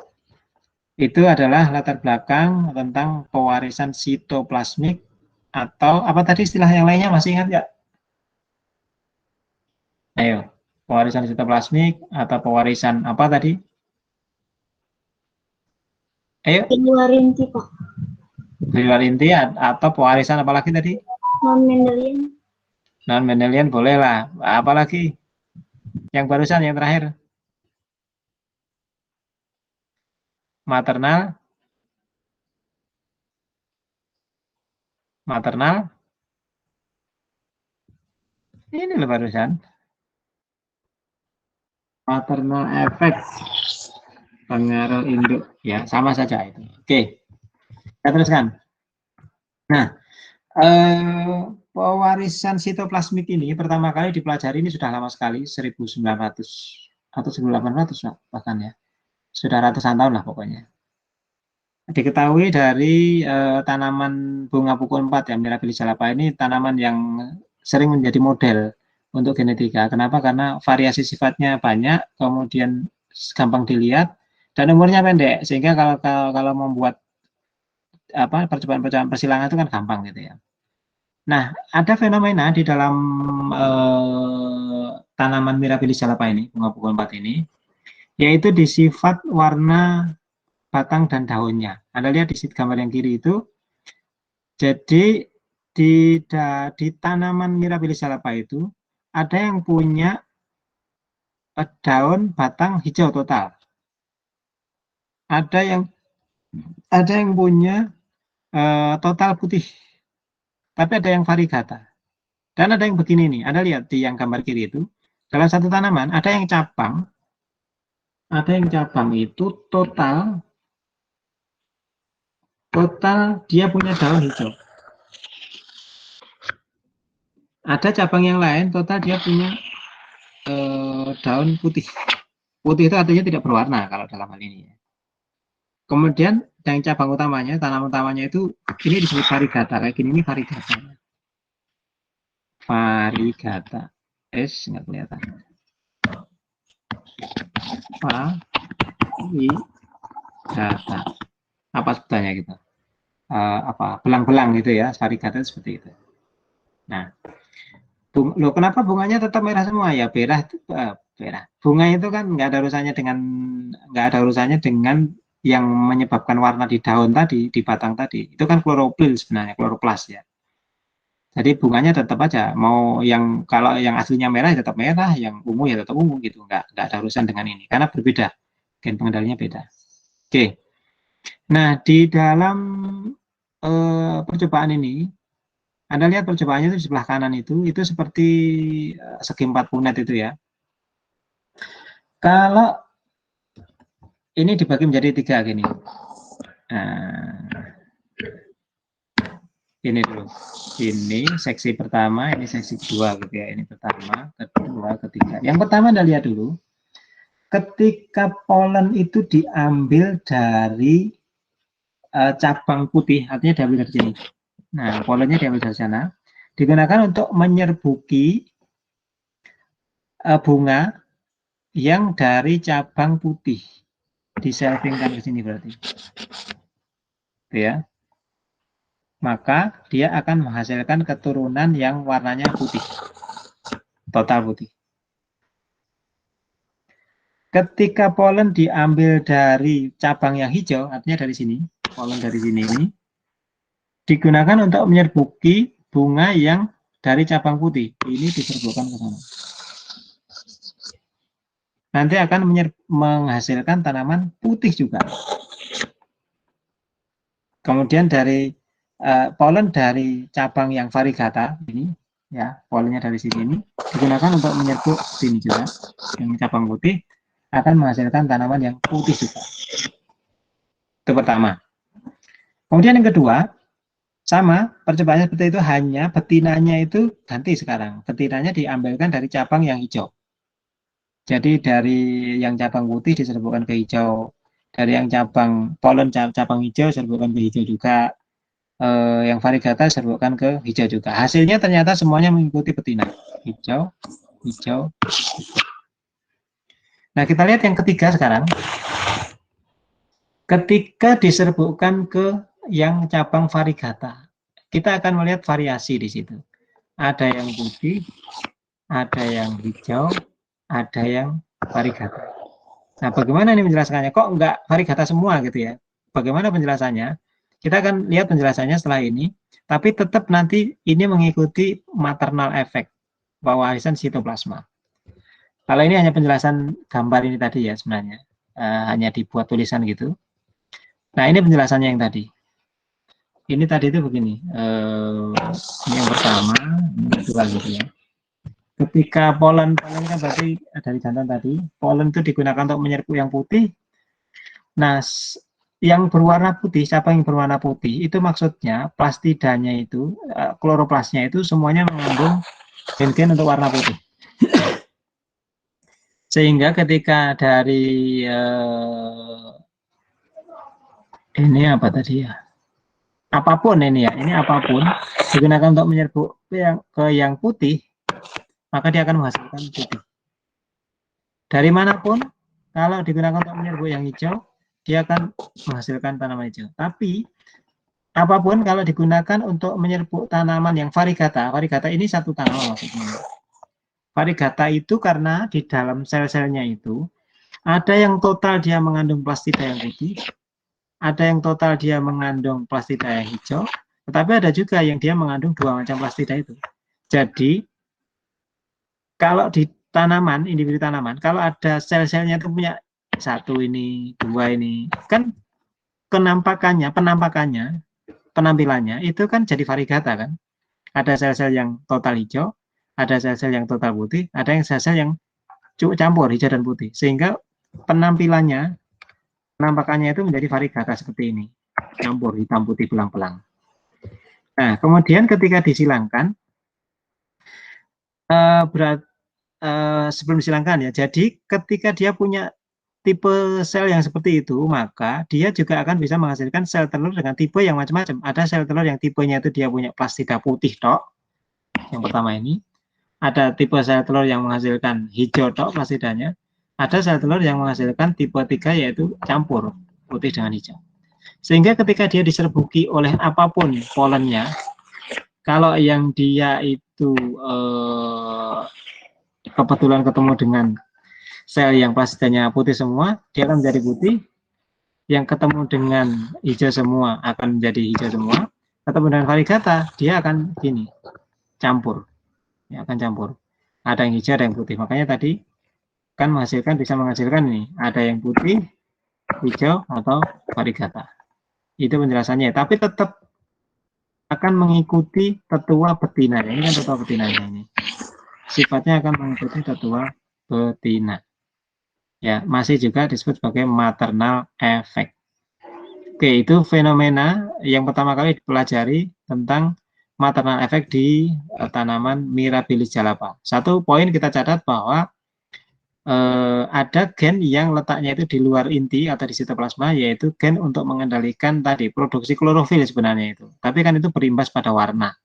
Speaker 1: Itu adalah latar belakang tentang pewarisan sitoplasmik atau apa tadi istilah yang lainnya masih ingat nggak? Ayo, pewarisan sitoplasmik atau pewarisan apa tadi? Ayo,
Speaker 3: Di luar inti, Pak.
Speaker 1: di luar inti atau pewarisan apa lagi tadi?
Speaker 3: Non-Mendelian.
Speaker 1: Non-Mendelian boleh lah. Apa lagi? Yang barusan yang terakhir. Maternal. maternal. Ini loh barusan. Maternal efek. Pengaruh induk. Ya, sama saja itu. Oke. Kita teruskan. Nah, pewarisan sitoplasmik ini pertama kali dipelajari ini sudah lama sekali, 1900 atau 1800 bahkan ya. Sudah ratusan tahun lah pokoknya. Diketahui dari tanaman bunga pukul 4 ya, Mirabilis jalapa ini tanaman yang sering menjadi model untuk genetika. Kenapa? Karena variasi sifatnya banyak, kemudian gampang dilihat, dan umurnya pendek, sehingga kalau membuat percobaan-percobaan persilangan itu kan gampang gitu ya. Nah, ada fenomena di dalam tanaman Mirabilis jalapa ini, bunga pukul 4 ini, yaitu di sifat warna batang dan daunnya. Anda lihat di gambar yang kiri itu, jadi di tanaman Mirabilis jalapa itu ada yang punya daun batang hijau total. Ada yang punya total putih. Tapi ada yang variegata. Dan ada yang begini nih. Anda lihat di yang gambar kiri itu, dalam satu tanaman ada yang cabang itu total dia punya daun hijau. Ada cabang yang lain total dia punya daun putih. Putih itu artinya tidak berwarna kalau dalam hal ini. Kemudian yang cabang utamanya, tanaman utamanya itu ini disebut variegata. Kayak gini, ini variegata. Variegata. Nggak kelihatan. Variegata. Apa sebutannya gitu? Belang-belang gitu ya, variegata seperti itu. Nah, loh, kenapa bunganya tetap merah semua ya? Merah. Bunga itu kan nggak ada urusannya dengan yang menyebabkan warna di daun tadi, di batang tadi. Itu kan klorofil sebenarnya, kloroplas ya. Jadi bunganya tetap aja, mau kalau yang aslinya merah ya tetap merah, yang ungu ya tetap ungu gitu. Nggak ada urusan dengan ini, karena berbeda. Gen pengendalinya beda. Oke. Nah, di dalam percobaan ini, Anda lihat percobaannya itu di sebelah kanan itu seperti segi 40 net itu ya. Kalau ini dibagi menjadi 3 gini. Ini dulu. Ini seksi pertama, ini seksi kedua gitu ya. Ini pertama, kedua, ketiga. Yang pertama Anda lihat dulu. Ketika polen itu diambil dari cabang putih, artinya diambil dari sini. Nah, polennya diambil dari sana. Digunakan untuk menyerbuki bunga yang dari cabang putih. Diselfingkan ke sini berarti. Ya. Maka dia akan menghasilkan keturunan yang warnanya putih. Total putih. Ketika polen diambil dari cabang yang hijau, artinya dari sini, polen dari sini ini, digunakan untuk menyerbuki bunga yang dari cabang putih. Ini diserbukan ke sana. Nanti akan menghasilkan tanaman putih juga. Kemudian dari polen dari cabang yang variegata ini, ya polennya dari sini ini digunakan untuk menyerbuk sini juga, yang cabang putih akan menghasilkan tanaman yang putih juga. Itu pertama. Kemudian yang kedua, sama percobaannya seperti itu, hanya betinanya itu ganti sekarang. Betinanya diambilkan dari cabang yang hijau. Jadi dari yang cabang putih diserbukkan ke hijau, dari yang cabang polen cabang hijau diserbukkan ke hijau juga, yang variegata diserbukkan ke hijau juga. Hasilnya ternyata semuanya mengikuti betina. Hijau, hijau. Nah, kita lihat yang ketiga sekarang. Ketika diserbukkan ke yang cabang variegata, kita akan melihat variasi di situ. Ada yang putih, ada yang hijau, ada yang variegata. Nah, bagaimana ini menjelaskannya? Kok enggak variegata semua gitu ya? Bagaimana penjelasannya? Kita akan lihat penjelasannya setelah ini, tapi tetap nanti ini mengikuti maternal effect, pewarisan sitoplasma. Kalau ini hanya penjelasan gambar ini tadi ya sebenarnya, hanya dibuat tulisan gitu. Nah, ini penjelasannya yang tadi. ini tadi itu begini, ini yang pertama, ini kedua gitu ya. Ketika polen kan berarti dari jantan tadi, polen itu digunakan untuk menyerbu yang putih. Nah, yang berwarna putih, siapa yang berwarna putih, itu maksudnya plastidanya itu, kloroplasnya itu semuanya mengandung gen-gen untuk warna putih. Sehingga ketika dari ini apa tadi ya? Apapun ini ya, ini apapun digunakan untuk menyerbu yang putih, maka dia akan menghasilkan putih. Dari manapun, kalau digunakan untuk menyerbu yang hijau, dia akan menghasilkan tanaman hijau. Tapi apapun kalau digunakan untuk menyerbu tanaman yang varigata, varigata ini satu tanaman maksudnya. Varigata itu karena di dalam sel-selnya itu ada yang total dia mengandung plastida yang putih, ada yang total dia mengandung plastida yang hijau, tetapi ada juga yang dia mengandung dua macam plastida itu. Jadi kalau di tanaman, individu tanaman, kalau ada sel-selnya itu punya satu ini, dua ini, kan penampilannya itu kan jadi varigata kan. Ada sel-sel yang total hijau, ada sel-sel yang total putih, ada yang sel-sel yang campur hijau dan putih. Sehingga penampakannya itu menjadi varigata seperti ini. Campur hitam putih belang-belang. Nah, kemudian ketika disilangkan, sebelum disilangkan ya, jadi ketika dia punya tipe sel yang seperti itu, maka dia juga akan bisa menghasilkan sel telur dengan tipe yang macam-macam. Ada sel telur yang tipenya itu dia punya plastida putih tok, yang pertama ini. Ada tipe sel telur yang menghasilkan hijau tok plastidanya. Ada sel telur yang menghasilkan tipe 3 yaitu campur putih dengan hijau. Sehingga ketika dia diserbuki oleh apapun polennya, kalau yang dia itu kebetulan ketemu dengan sel yang plastidanya putih semua, dia akan menjadi putih. Yang ketemu dengan hijau semua akan menjadi hijau semua. Ketemu dengan varigata, dia akan gini, campur. Ya, akan campur. Ada yang hijau, ada yang putih. Makanya tadi kan bisa menghasilkan ini, ada yang putih, hijau atau varigata. Itu penjelasannya. Tapi tetap akan mengikuti tetua betina. Ini kan tetua betinanya ini. Sifatnya akan mengikuti tetua betina. Ya, masih juga disebut sebagai maternal effect. Oke, itu fenomena yang pertama kali dipelajari tentang maternal effect di tanaman Mirabilis jalapa. Satu poin kita catat bahwa ada gen yang letaknya itu di luar inti atau di sitoplasma, yaitu gen untuk mengendalikan tadi produksi klorofil sebenarnya itu. Tapi kan itu berimbas pada warna,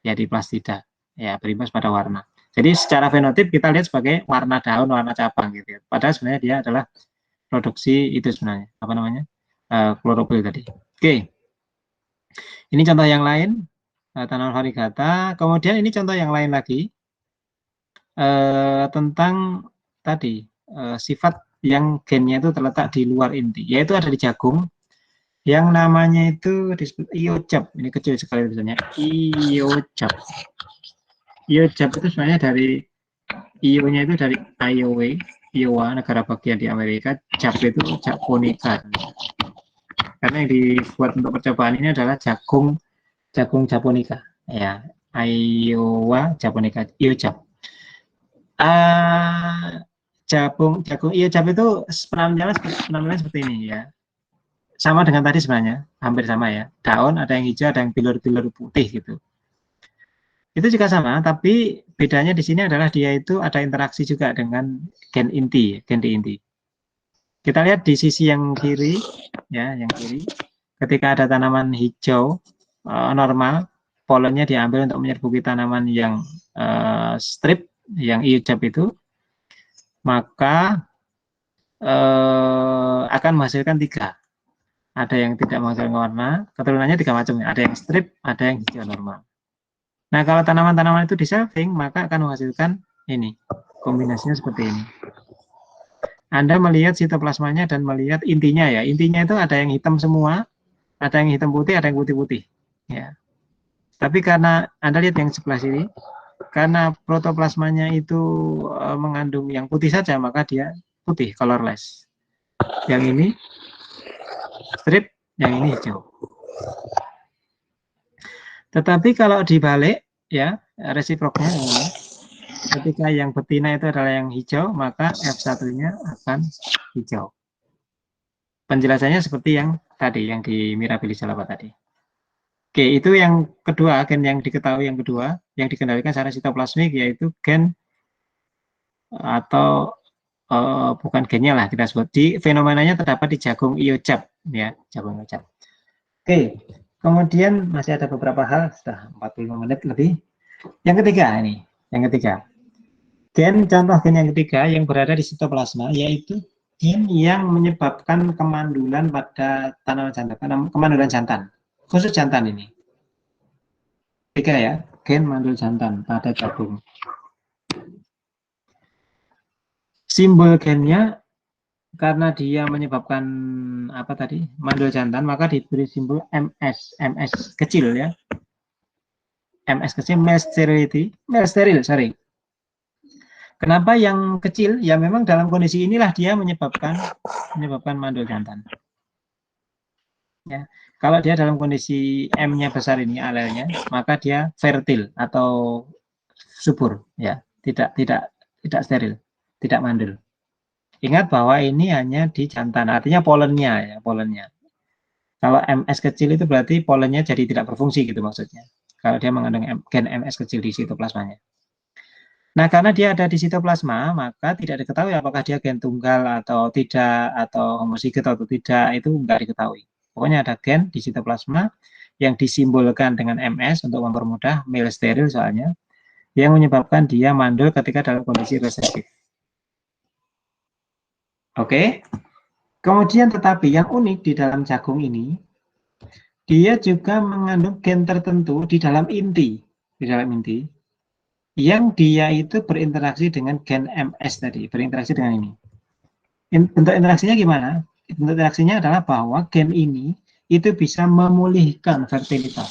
Speaker 1: ya di plastida, ya berimbas pada warna. Jadi secara fenotip kita lihat sebagai warna daun, warna cabang gitu. Padahal sebenarnya dia adalah produksi itu sebenarnya, apa namanya, klorofil tadi. Oke, ini contoh yang lain, tanaman varigata. Kemudian ini contoh yang lain lagi, tentang tadi sifat yang gennya itu terletak di luar inti, yaitu ada di jagung, yang namanya itu disebut iocap. Ini kecil sekali tulisannya, iocap. Iocap itu sebenarnya dari io-nya itu dari Iowa, negara bagian di Amerika. Cap itu japonica. Karena yang dibuat untuk percobaan ini adalah jagung japonica, ya, Iowa japonica, iocap. Jagung iocap itu penampilannya seperti ini ya. Sama dengan tadi sebenarnya, hampir sama ya. Daun ada yang hijau, ada yang bilur-bilur putih gitu. Itu juga sama, tapi bedanya di sini adalah dia itu ada interaksi juga dengan gen inti, gen di inti. Kita lihat di sisi yang kiri, ya, yang kiri. Ketika ada tanaman hijau normal, polennya diambil untuk menyerbuki tanaman yang strip, yang iocap itu, maka akan menghasilkan 3. Ada yang tidak menghasilkan warna, keturunannya 3 macam. Ada yang strip, ada yang hijau normal. Nah, kalau tanaman-tanaman itu diselving, maka akan menghasilkan ini. Kombinasinya seperti ini. Anda melihat sitoplasmanya dan melihat intinya ya. Intinya itu ada yang hitam semua, ada yang hitam putih, ada yang putih-putih. Ya. Tapi karena Anda lihat yang sebelah sini, karena protoplasmanya itu mengandung yang putih saja, maka dia putih, colorless. Yang ini strip, yang ini hijau. Tetapi kalau dibalik, ya, resiproknya adalah ketika yang betina itu adalah yang hijau, maka F1-nya akan hijau. Penjelasannya seperti yang tadi, yang di Mirabilis Jalapa tadi. Oke, itu yang kedua, gen yang diketahui yang kedua, yang dikendalikan secara sitoplasmik, yaitu gen atau bukan gennya lah kita sebut. Di fenomenanya terdapat di jagung iocap, ya, jagung iocap. Oke, kemudian masih ada beberapa hal, sudah 45 menit lebih. Yang ketiga ini, yang ketiga. Contoh gen yang ketiga yang berada di sitoplasma, yaitu gen yang menyebabkan kemandulan pada tanaman jantan, kemandulan jantan, khusus jantan ini. Tiga ya, gen mandul jantan pada jagung. Simbol gennya karena dia menyebabkan apa tadi, mandul jantan, maka diberi simbol MS, MS kecil ya. MS kecil, male steril, sorry. Kenapa yang kecil? Ya memang dalam kondisi inilah dia menyebabkan mandul jantan. Ya, kalau dia dalam kondisi M-nya besar ini alelnya, maka dia fertil atau subur, ya, tidak steril, tidak mandul. Ingat bahwa ini hanya di jantan, artinya polennya ya, polennya. Kalau MS kecil itu berarti polennya jadi tidak berfungsi gitu maksudnya. Kalau dia mengandung gen MS kecil di sitoplasmanya. Nah, karena dia ada di sitoplasma, maka tidak diketahui apakah dia gen tunggal atau tidak, atau homozigot atau tidak, itu enggak diketahui. Pokoknya ada gen di sitoplasma yang disimbolkan dengan MS untuk mempermudah male steril soalnya, yang menyebabkan dia mandul ketika dalam kondisi resesif. Oke. Kemudian tetapi yang unik di dalam jagung ini, dia juga mengandung gen tertentu di dalam inti, yang dia itu berinteraksi dengan gen MS tadi, berinteraksi dengan ini. Bentuk interaksinya gimana? Bentuk interaksinya adalah bahwa gen ini itu bisa memulihkan fertilitas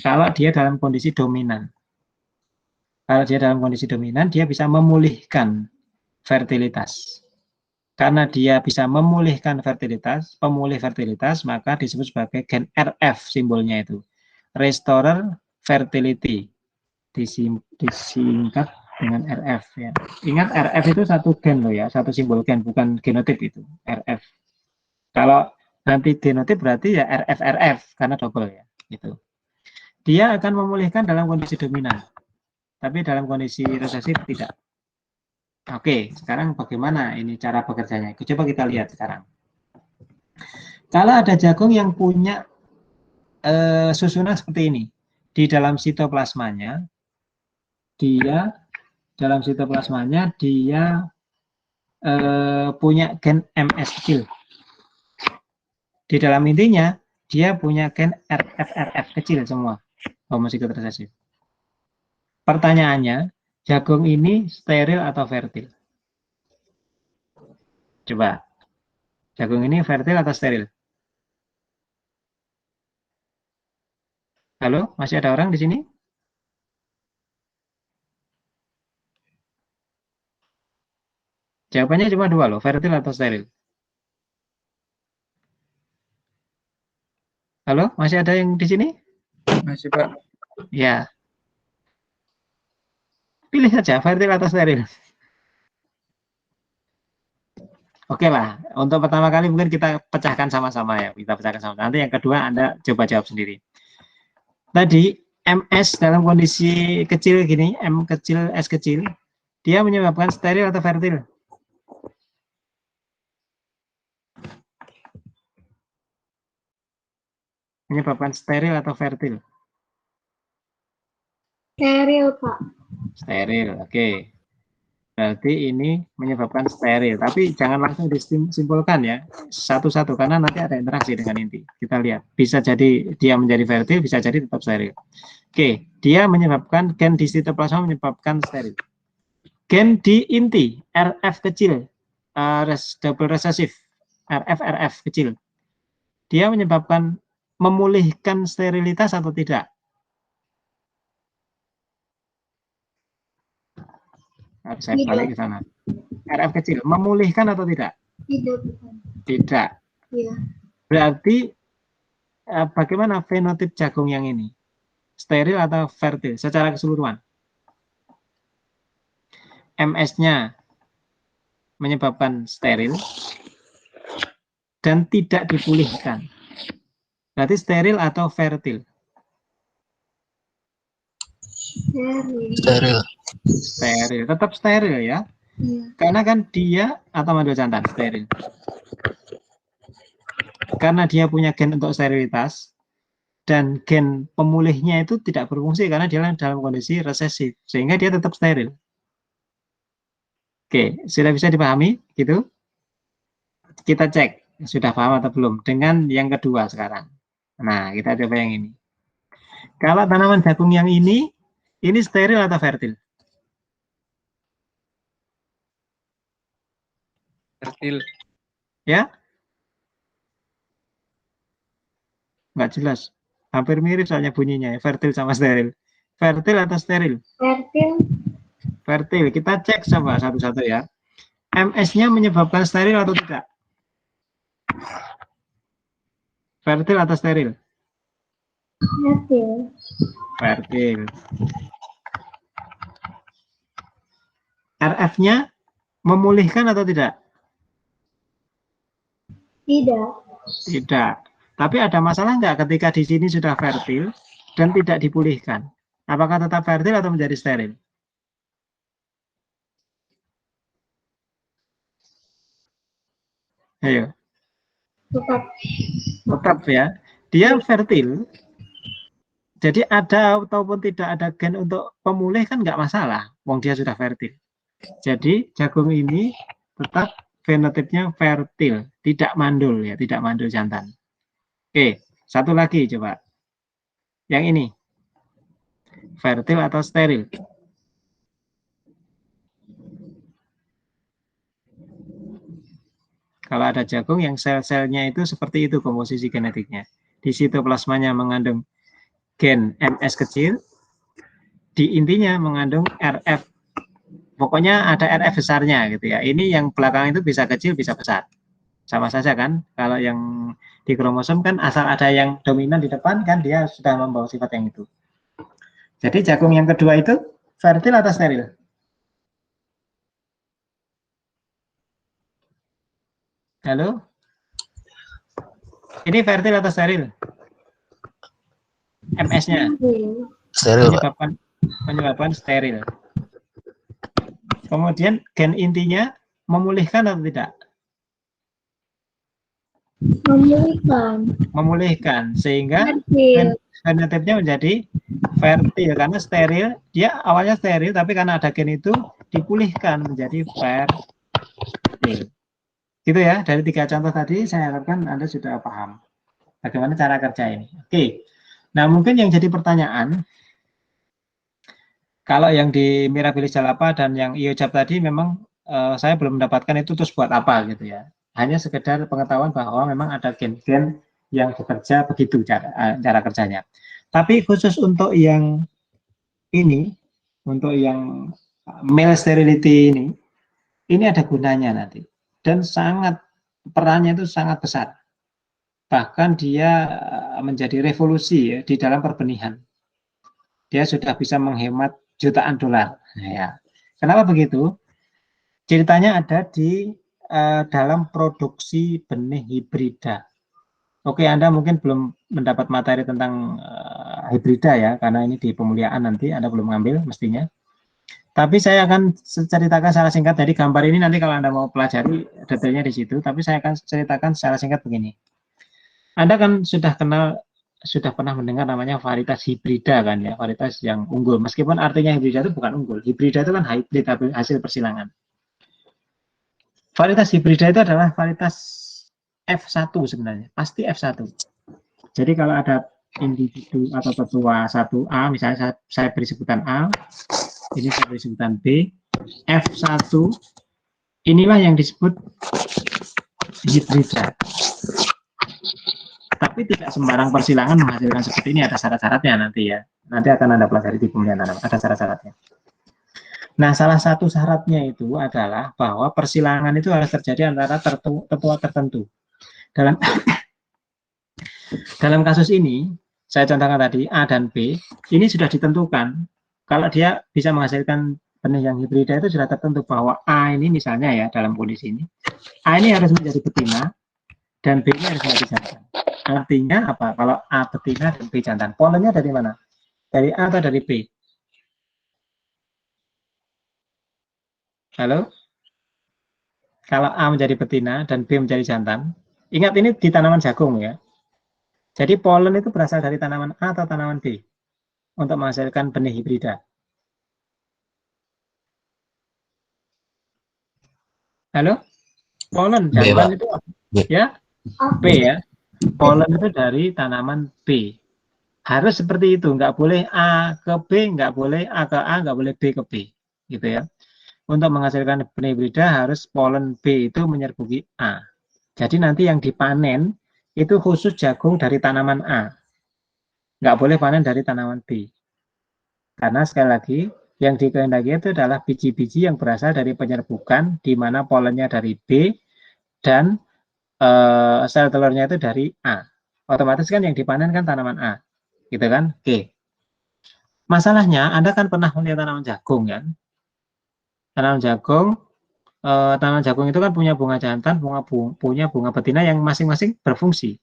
Speaker 1: kalau dia dalam kondisi dominan. Kalau dia dalam kondisi dominan, dia bisa memulihkan fertilitas. Karena dia bisa memulihkan fertilitas, pemulih fertilitas, maka disebut sebagai gen RF simbolnya itu. Restorer Fertility. Disingkat dengan RF ya. Ingat RF itu satu gen loh ya, satu simbol gen, bukan genotip itu, RF. Kalau nanti genotip berarti ya RF karena double ya, gitu. Dia akan memulihkan dalam kondisi dominan. Tapi dalam kondisi resesif tidak. Oke, sekarang bagaimana ini cara bekerjanya? Coba kita lihat sekarang. Kalau ada jagung yang punya susunan seperti ini, di dalam sitoplasmanya, dia punya gen MS kecil. Di dalam intinya, dia punya gen RF kecil semua, homozigot resesif. Pertanyaannya, jagung ini steril atau fertil? Coba. Jagung ini fertil atau steril? Halo, masih ada orang di sini? Jawabannya cuma dua loh, fertil atau steril. Halo, masih ada yang di sini?
Speaker 6: Masih, Pak.
Speaker 1: Ya. Pilih saja, fertil atau steril. Oke lah, untuk pertama kali mungkin kita pecahkan sama-sama ya. Kita pecahkan sama-sama. Nanti yang kedua Anda coba jawab sendiri. Tadi MS dalam kondisi kecil gini, M kecil, S kecil, dia menyebabkan steril atau fertil? Menyebabkan steril atau fertil?
Speaker 3: Steril, Pak.
Speaker 1: Steril, oke. Berarti ini menyebabkan steril. Tapi jangan langsung disimpulkan ya, satu-satu, karena nanti ada interaksi dengan inti. Kita lihat, bisa jadi dia menjadi fertil, bisa jadi tetap steril. Oke, dia menyebabkan gen di sitoplasma menyebabkan steril. Gen di inti, RF kecil, double resesif, RF kecil, dia menyebabkan memulihkan sterilitas atau tidak? Harus saya balik ke sana. RF kecil, memulihkan atau tidak?
Speaker 3: Tidak, bukan.
Speaker 1: Tidak.
Speaker 3: Iya.
Speaker 1: Berarti bagaimana fenotip jagung yang ini? steril atau fertil secara keseluruhan. MS-nya menyebabkan steril dan tidak dipulihkan. Berarti steril atau fertil?
Speaker 5: Steril.
Speaker 1: Steril, tetap steril ya.
Speaker 3: Iya.
Speaker 1: Karena kan dia atau mandul jantan steril. Karena dia punya gen untuk sterilitas dan gen pemulihnya itu tidak berfungsi karena dia dalam kondisi resesif sehingga dia tetap steril. Oke, sudah bisa dipahami gitu? Kita cek sudah paham atau belum dengan yang kedua sekarang. Nah, kita coba yang ini. Kalau tanaman jagung yang ini steril atau fertil?
Speaker 6: Fertil.
Speaker 1: Ya? Nggak jelas. Hampir mirip soalnya bunyinya, fertil sama steril. Fertil atau steril?
Speaker 3: Fertil.
Speaker 1: Fertil. Kita cek coba satu-satu ya. MS-nya menyebabkan steril atau tidak? Fertil atau steril?
Speaker 3: Fertil.
Speaker 1: Fertil. RF-nya memulihkan atau tidak?
Speaker 3: Tidak.
Speaker 1: Tidak. Tapi ada masalah nggak ketika di sini sudah fertil dan tidak dipulihkan? Apakah tetap fertil atau menjadi steril? Ayo. Tetap ya. Dia fertil. Jadi ada ataupun tidak ada gen untuk pemulih kan nggak masalah. Wong dia sudah fertil. Jadi jagung ini tetap fenotipnya fertil, tidak mandul ya, tidak mandul jantan. Oke, satu lagi coba. Yang ini. Fertil atau steril? Kalau ada jagung yang sel-selnya itu seperti itu komposisi genetiknya. Di sitoplasmanya mengandung gen MS kecil, di intinya mengandung RF. Pokoknya ada RF besarnya gitu ya. Ini yang belakang itu bisa kecil, bisa besar. Sama saja kan? Kalau yang di kromosom kan asal ada yang dominan di depan kan dia sudah membawa sifat yang itu. Jadi jagung yang kedua itu fertil atau steril? Halo? Ini fertil atau steril? MS-nya
Speaker 5: Steril, Pak.
Speaker 1: menyebabkan steril. Kemudian gen intinya memulihkan atau tidak?
Speaker 3: Memulihkan.
Speaker 1: Memulihkan sehingga
Speaker 3: Fertil.
Speaker 1: fenotipnya menjadi fertil karena steril. Dia awalnya steril tapi karena ada gen itu dipulihkan menjadi fertil. Gitu ya, dari 3 contoh tadi saya harapkan Anda sudah paham bagaimana cara kerja ini. Oke. Nah, mungkin yang jadi pertanyaan, kalau yang di Mirabilis Jalapa dan yang IOJAP tadi memang saya belum mendapatkan itu terus buat apa gitu ya. Hanya sekedar pengetahuan bahwa memang ada gen-gen yang bekerja begitu cara kerjanya. Tapi khusus untuk yang ini, untuk yang male sterility ini ada gunanya nanti. Dan perannya itu sangat besar. Bahkan dia menjadi revolusi ya, di dalam perbenihan. Dia sudah bisa menghemat jutaan dolar. Ya. Kenapa begitu? Ceritanya ada di dalam produksi benih hibrida. Oke, Anda mungkin belum mendapat materi tentang hibrida ya, karena ini di pemuliaan nanti Anda belum ngambil mestinya. Tapi saya akan ceritakan secara singkat dari gambar ini nanti kalau Anda mau pelajari detailnya di situ, tapi saya akan ceritakan secara singkat begini. Anda kan sudah pernah mendengar namanya varietas hibrida kan ya, varietas yang unggul. Meskipun artinya hibrida itu bukan unggul. Hibrida itu kan hybrid hasil persilangan. Varietas hibrida itu adalah varietas F1 sebenarnya, pasti F1. Jadi kalau ada individu atau tetua 1A, misalnya saya beri sebutan A, ini saya beri sebutan B, F1, inilah yang disebut hibrida. Tapi tidak sembarang persilangan menghasilkan seperti ini, ada syarat-syaratnya nanti ya. Nanti akan Anda pelajari di pemulihan tanam, ada syarat-syaratnya. Nah, salah satu syaratnya itu adalah bahwa persilangan itu harus terjadi antara tetua tertentu. Dalam kasus ini, saya contohkan tadi, A dan B, ini sudah ditentukan. Kalau dia bisa menghasilkan benih yang hibrida itu sudah tertentu bahwa A ini misalnya ya dalam kondisi ini, A ini harus menjadi betina dan B ini harus menjadi jantan. Artinya apa? Kalau A betina dan B jantan, polennya dari mana? Dari A atau dari B? Halo? Kalau A menjadi betina dan B menjadi jantan, ingat ini di tanaman jagung ya. Jadi polen itu berasal dari tanaman A atau tanaman B untuk menghasilkan benih hibrida. Halo? Polen
Speaker 5: B,
Speaker 1: jantan
Speaker 5: Pak.
Speaker 1: itu
Speaker 5: B.
Speaker 1: ya? B ya. Polen itu dari tanaman B. Harus seperti itu, nggak boleh A ke B, nggak boleh A ke A, nggak boleh B ke B, gitu ya. Untuk menghasilkan benih hibrida harus polen B itu menyerbuki A. Jadi nanti yang dipanen itu khusus jagung dari tanaman A, nggak boleh panen dari tanaman B. Karena sekali lagi yang dikehendaki itu adalah biji-biji yang berasal dari penyerbukan, di mana polennya dari B dan sel telurnya itu dari A. Otomatis kan yang dipanen kan tanaman A, gitu kan? Oke. Masalahnya Anda kan pernah melihat tanaman jagung kan? Tanaman jagung itu kan punya bunga jantan, punya bunga betina yang masing-masing berfungsi.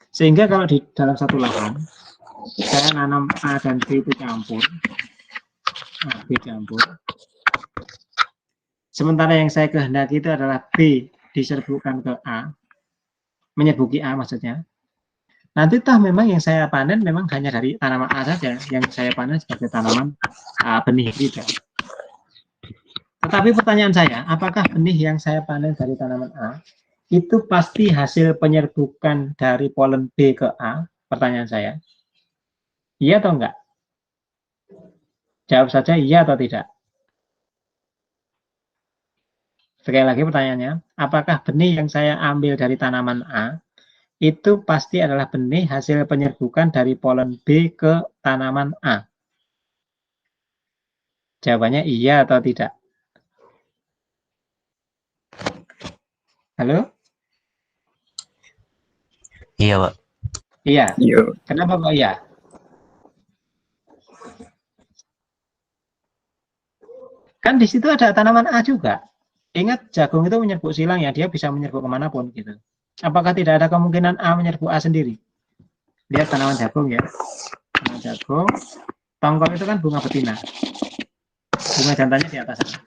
Speaker 1: Sehingga kalau di dalam satu lahan saya nanam A dan B itu campur, A, B campur. Sementara yang saya kehendaki itu adalah B diserbukan ke A, menyerbuki A maksudnya. Nanti toh memang yang saya panen memang hanya dari tanaman A saja, yang saya panen sebagai tanaman benih hibrida. Tetapi pertanyaan saya, apakah benih yang saya panen dari tanaman A itu pasti hasil penyerbukan dari polen B ke A? Pertanyaan saya. Iya atau enggak? Jawab saja iya atau tidak. Sekali lagi pertanyaannya, apakah benih yang saya ambil dari tanaman A itu pasti adalah benih hasil penyerbukan dari polen B ke tanaman A? Jawabannya iya atau tidak. Halo?
Speaker 5: Iya, Pak.
Speaker 1: Iya.
Speaker 4: Iya.
Speaker 1: Kenapa kok iya? Kan di situ ada tanaman A juga. Ingat jagung itu menyerbuk silang ya, dia bisa menyerbuk kemanapun gitu. Apakah tidak ada kemungkinan A menyerbuk A sendiri? Lihat tanaman jagung ya. Tanaman jagung, tongkol itu kan bunga betina. Bunga jantannya di atas sana.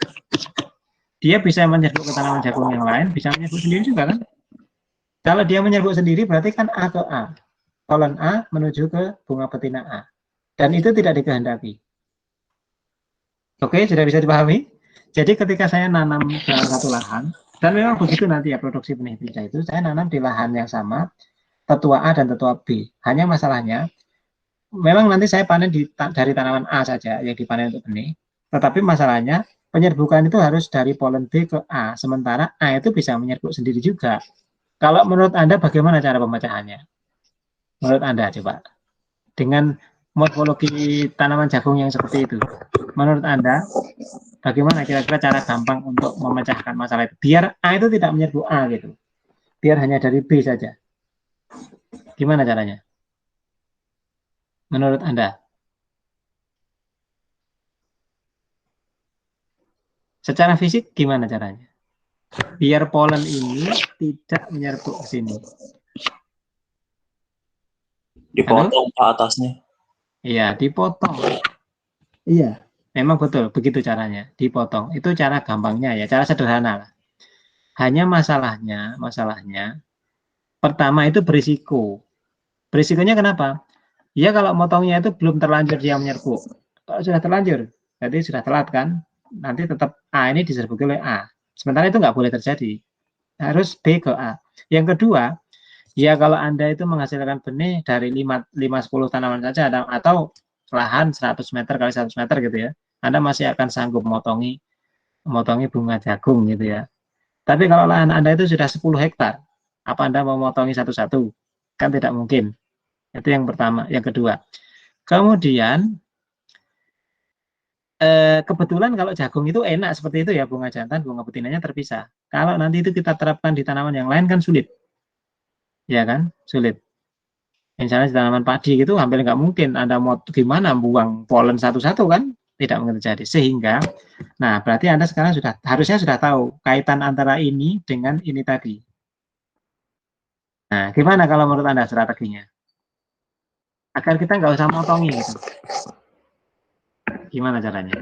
Speaker 1: Dia bisa menyerbuk ke tanaman jagung yang lain, bisa menyerbuk sendiri juga kan? Kalau dia menyerbuk sendiri berarti kan A ke A. Polen A menuju ke bunga betina A. Dan itu tidak dikehendaki. Oke, sudah bisa dipahami? Jadi ketika saya nanam dalam satu lahan, dan memang begitu nanti ya produksi benih hibrida itu, saya nanam di lahan yang sama, tetua A dan tetua B. Hanya masalahnya, memang nanti saya panen dari tanaman A saja yang dipanen untuk benih, tetapi masalahnya penyerbukan itu harus dari polen B ke A, sementara A itu bisa menyerbuk sendiri juga. Kalau menurut Anda bagaimana cara pemecahannya? Menurut Anda coba. Dengan morfologi tanaman jagung yang seperti itu. Menurut Anda, bagaimana kira-kira cara gampang untuk memecahkan masalah itu? Biar A itu tidak menyerbu A gitu. Biar hanya dari B saja. Gimana caranya? Menurut Anda? Secara fisik gimana caranya? Biar polen ini tidak menyerbu ke sini.
Speaker 6: Dipotong ke atasnya.
Speaker 1: Iya, dipotong. Iya, memang betul, begitu caranya, dipotong. Itu cara gampangnya ya, cara sederhana lah. Hanya masalahnya, pertama itu berisiko. Berisikonya kenapa? Ya kalau motongnya itu belum terlanjur dia menyerbu. Kalau sudah terlanjur, berarti sudah telat kan? Nanti tetap A ini diserbuki oleh A. Sementara itu nggak boleh terjadi. Harus B ke A. Yang kedua, ya kalau Anda itu menghasilkan benih dari 5-10 tanaman saja atau lahan 100 meter kali 100 meter gitu ya, Anda masih akan sanggup motongi bunga jagung gitu ya. Tapi kalau lahan Anda itu sudah 10 hektar, apa Anda mau motongi satu-satu? Kan tidak mungkin. Itu yang pertama. Yang kedua, kemudian kebetulan kalau jagung itu enak seperti itu ya, bunga jantan, bunga betinanya terpisah. Kalau nanti itu kita terapkan di tanaman yang lain kan sulit. Ya kan? Sulit. Misalnya di tanaman padi gitu hampir nggak mungkin Anda mau gimana buang polen satu-satu kan, tidak mungkin terjadi. Sehingga, nah berarti Anda sekarang harusnya sudah tahu kaitan antara ini dengan ini tadi. Nah, gimana kalau menurut Anda strateginya? Agar kita nggak usah motongi gitu. Gimana caranya?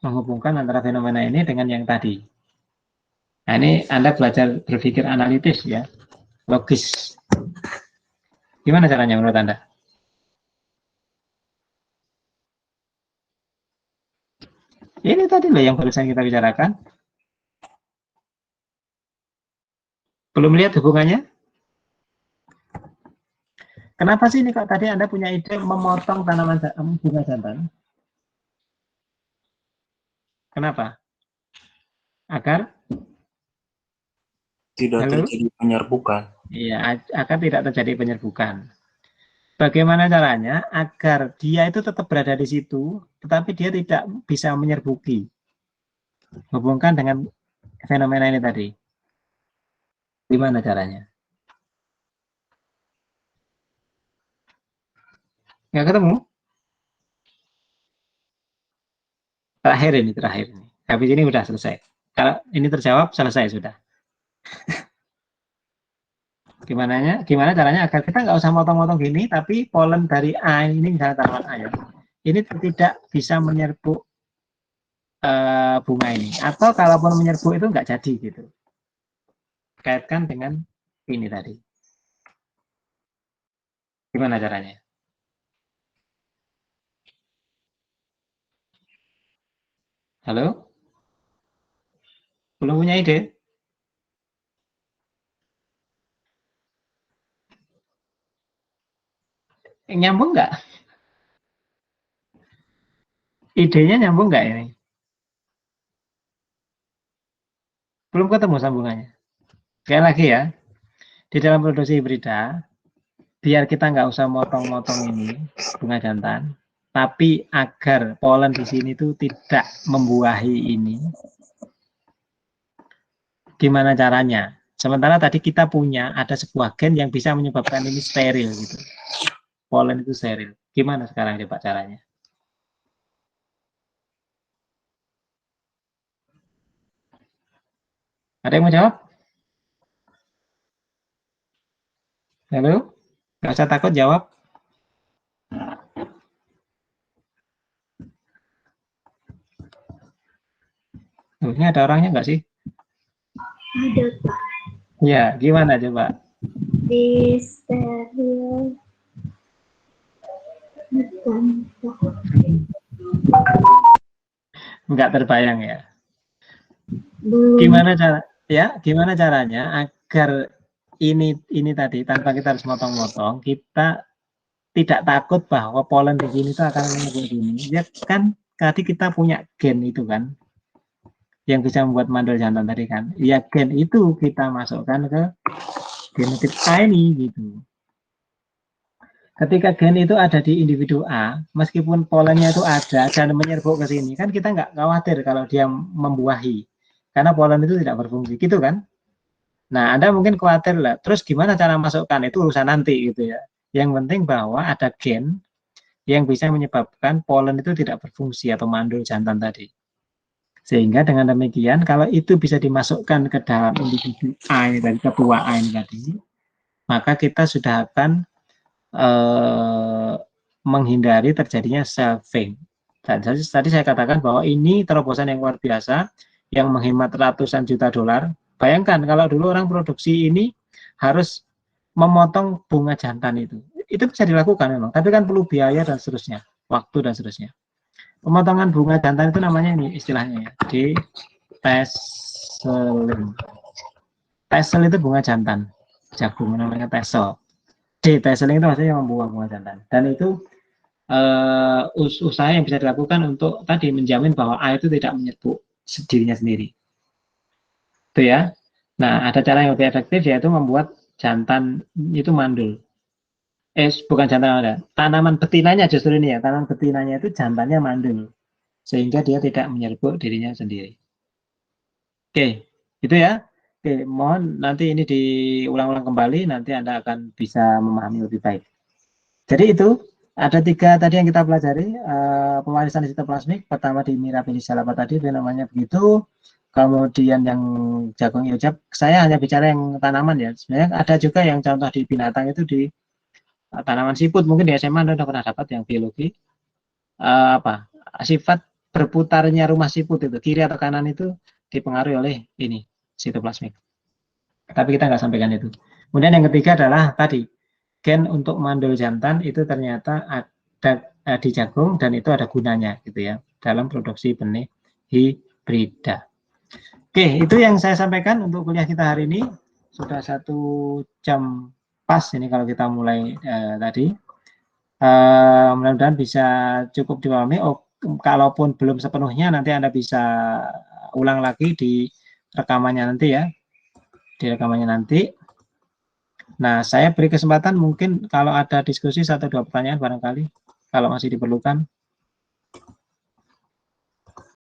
Speaker 1: Menghubungkan antara fenomena ini dengan yang tadi. Nah, ini Anda belajar berpikir analitis ya, logis. Gimana caranya menurut Anda? Ini tadi loh yang barusan kita bicarakan. Belum lihat hubungannya? Kenapa sih ini kok tadi Anda punya ide memotong tanaman bunga jantan? Kenapa? Agar
Speaker 6: Tidak
Speaker 1: halo?
Speaker 6: terjadi penyerbukan.
Speaker 1: Iya, agar tidak terjadi penyerbukan. Bagaimana caranya agar dia itu tetap berada di situ, tetapi dia tidak bisa menyerbuki? Hubungkan dengan fenomena ini tadi. Gimana caranya? Nggak ketemu? Terakhir ini. Habis ini udah selesai. Kalau ini terjawab, selesai sudah. Gimana caranya agar kita nggak usah motong-motong gini, tapi polen dari A ini misalnya tanaman A ya, ini tidak bisa menyerbu bunga ini. Atau kalaupun menyerbu itu nggak jadi gitu. Kaitkan dengan ini tadi. Gimana caranya? Halo? Belum punya ide? Nyambung nggak? Idenya nyambung nggak ini? Belum ketemu sambungannya. Sekali lagi ya, di dalam produksi hibrida, biar kita nggak usah motong-motong ini bunga jantan, tapi agar polen di sini tuh tidak membuahi ini, gimana caranya? Sementara tadi kita punya ada sebuah gen yang bisa menyebabkan ini steril gitu. Polen itu steril. Gimana sekarang coba caranya? Ada yang mau jawab? Halo? Nggak usah takut jawab. Ini ada orangnya nggak sih?
Speaker 3: Ada Pak.
Speaker 1: Ya, gimana coba?
Speaker 3: Di steril. Bukan Pak.
Speaker 1: Nggak terbayang ya.
Speaker 3: Belum.
Speaker 1: Gimana caranya agar ini tadi tanpa kita harus motong-motong, kita tidak takut bahwa polen di sini itu akan menyebut ini. Ya kan tadi kita punya gen itu kan yang bisa membuat mandul jantan tadi kan. Ya gen itu kita masukkan ke genotip A ini gitu. Ketika gen itu ada di individu A, meskipun polennya itu ada dan menyerbuk ke sini, kan kita nggak khawatir kalau dia membuahi. Karena polen itu tidak berfungsi, gitu kan? Nah, Anda mungkin khawatir lah, terus gimana cara masukkan, itu urusan nanti gitu ya. Yang penting bahwa ada gen yang bisa menyebabkan polen itu tidak berfungsi atau mandul jantan tadi. Sehingga dengan demikian, kalau itu bisa dimasukkan ke dalam individu A ini tadi, ketua A ini tadi, maka kita sudah akan menghindari terjadinya self-fame. Tadi saya katakan bahwa ini terobosan yang luar biasa, yang menghemat ratusan juta dolar. Bayangkan kalau dulu orang produksi ini harus memotong bunga jantan itu bisa dilakukan memang, tapi kan perlu biaya dan seterusnya, waktu dan seterusnya. Pemotongan bunga jantan itu namanya ini istilahnya ya, di tesseling. Tessel itu bunga jantan, jagung namanya tessel. Tesseling itu maksudnya membuang bunga jantan, dan itu usaha yang bisa dilakukan untuk tadi menjamin bahwa A itu tidak menyerbuk dirinya sendiri. Itu ya. Nah, ada cara yang lebih efektif yaitu membuat jantan itu mandul. Bukan jantan ada. Tanaman betinanya justru ini ya. Tanaman betinanya itu jantannya mandul. Sehingga dia tidak menyerbuk dirinya sendiri. Oke, itu ya. Oke, mohon nanti ini diulang-ulang kembali, nanti Anda akan bisa memahami lebih baik. Jadi itu, ada 3 tadi yang kita pelajari, pewarisan sitoplasmik, pertama di Mirabilis salapa tadi, namanya begitu, kemudian yang jagung iocap, saya hanya bicara yang tanaman ya, sebenarnya ada juga yang contoh di binatang itu di tanaman siput, mungkin di SMA Anda sudah pernah dapat yang biologi, sifat berputarnya rumah siput itu, kiri atau kanan itu dipengaruhi oleh ini, sitoplasmik. Tapi kita nggak sampaikan itu. Kemudian yang ketiga adalah tadi, gen untuk mandul jantan itu ternyata ada di jagung dan itu ada gunanya gitu ya dalam produksi benih hibrida. Oke, itu yang saya sampaikan untuk kuliah kita hari ini. Sudah 1 jam pas ini kalau kita mulai tadi. Mudah-mudahan bisa cukup dipahami. Kalaupun belum sepenuhnya nanti Anda bisa ulang lagi di rekamannya nanti ya. Di rekamannya nanti. Nah, saya beri kesempatan mungkin kalau ada diskusi 1-2 pertanyaan barangkali kalau masih diperlukan.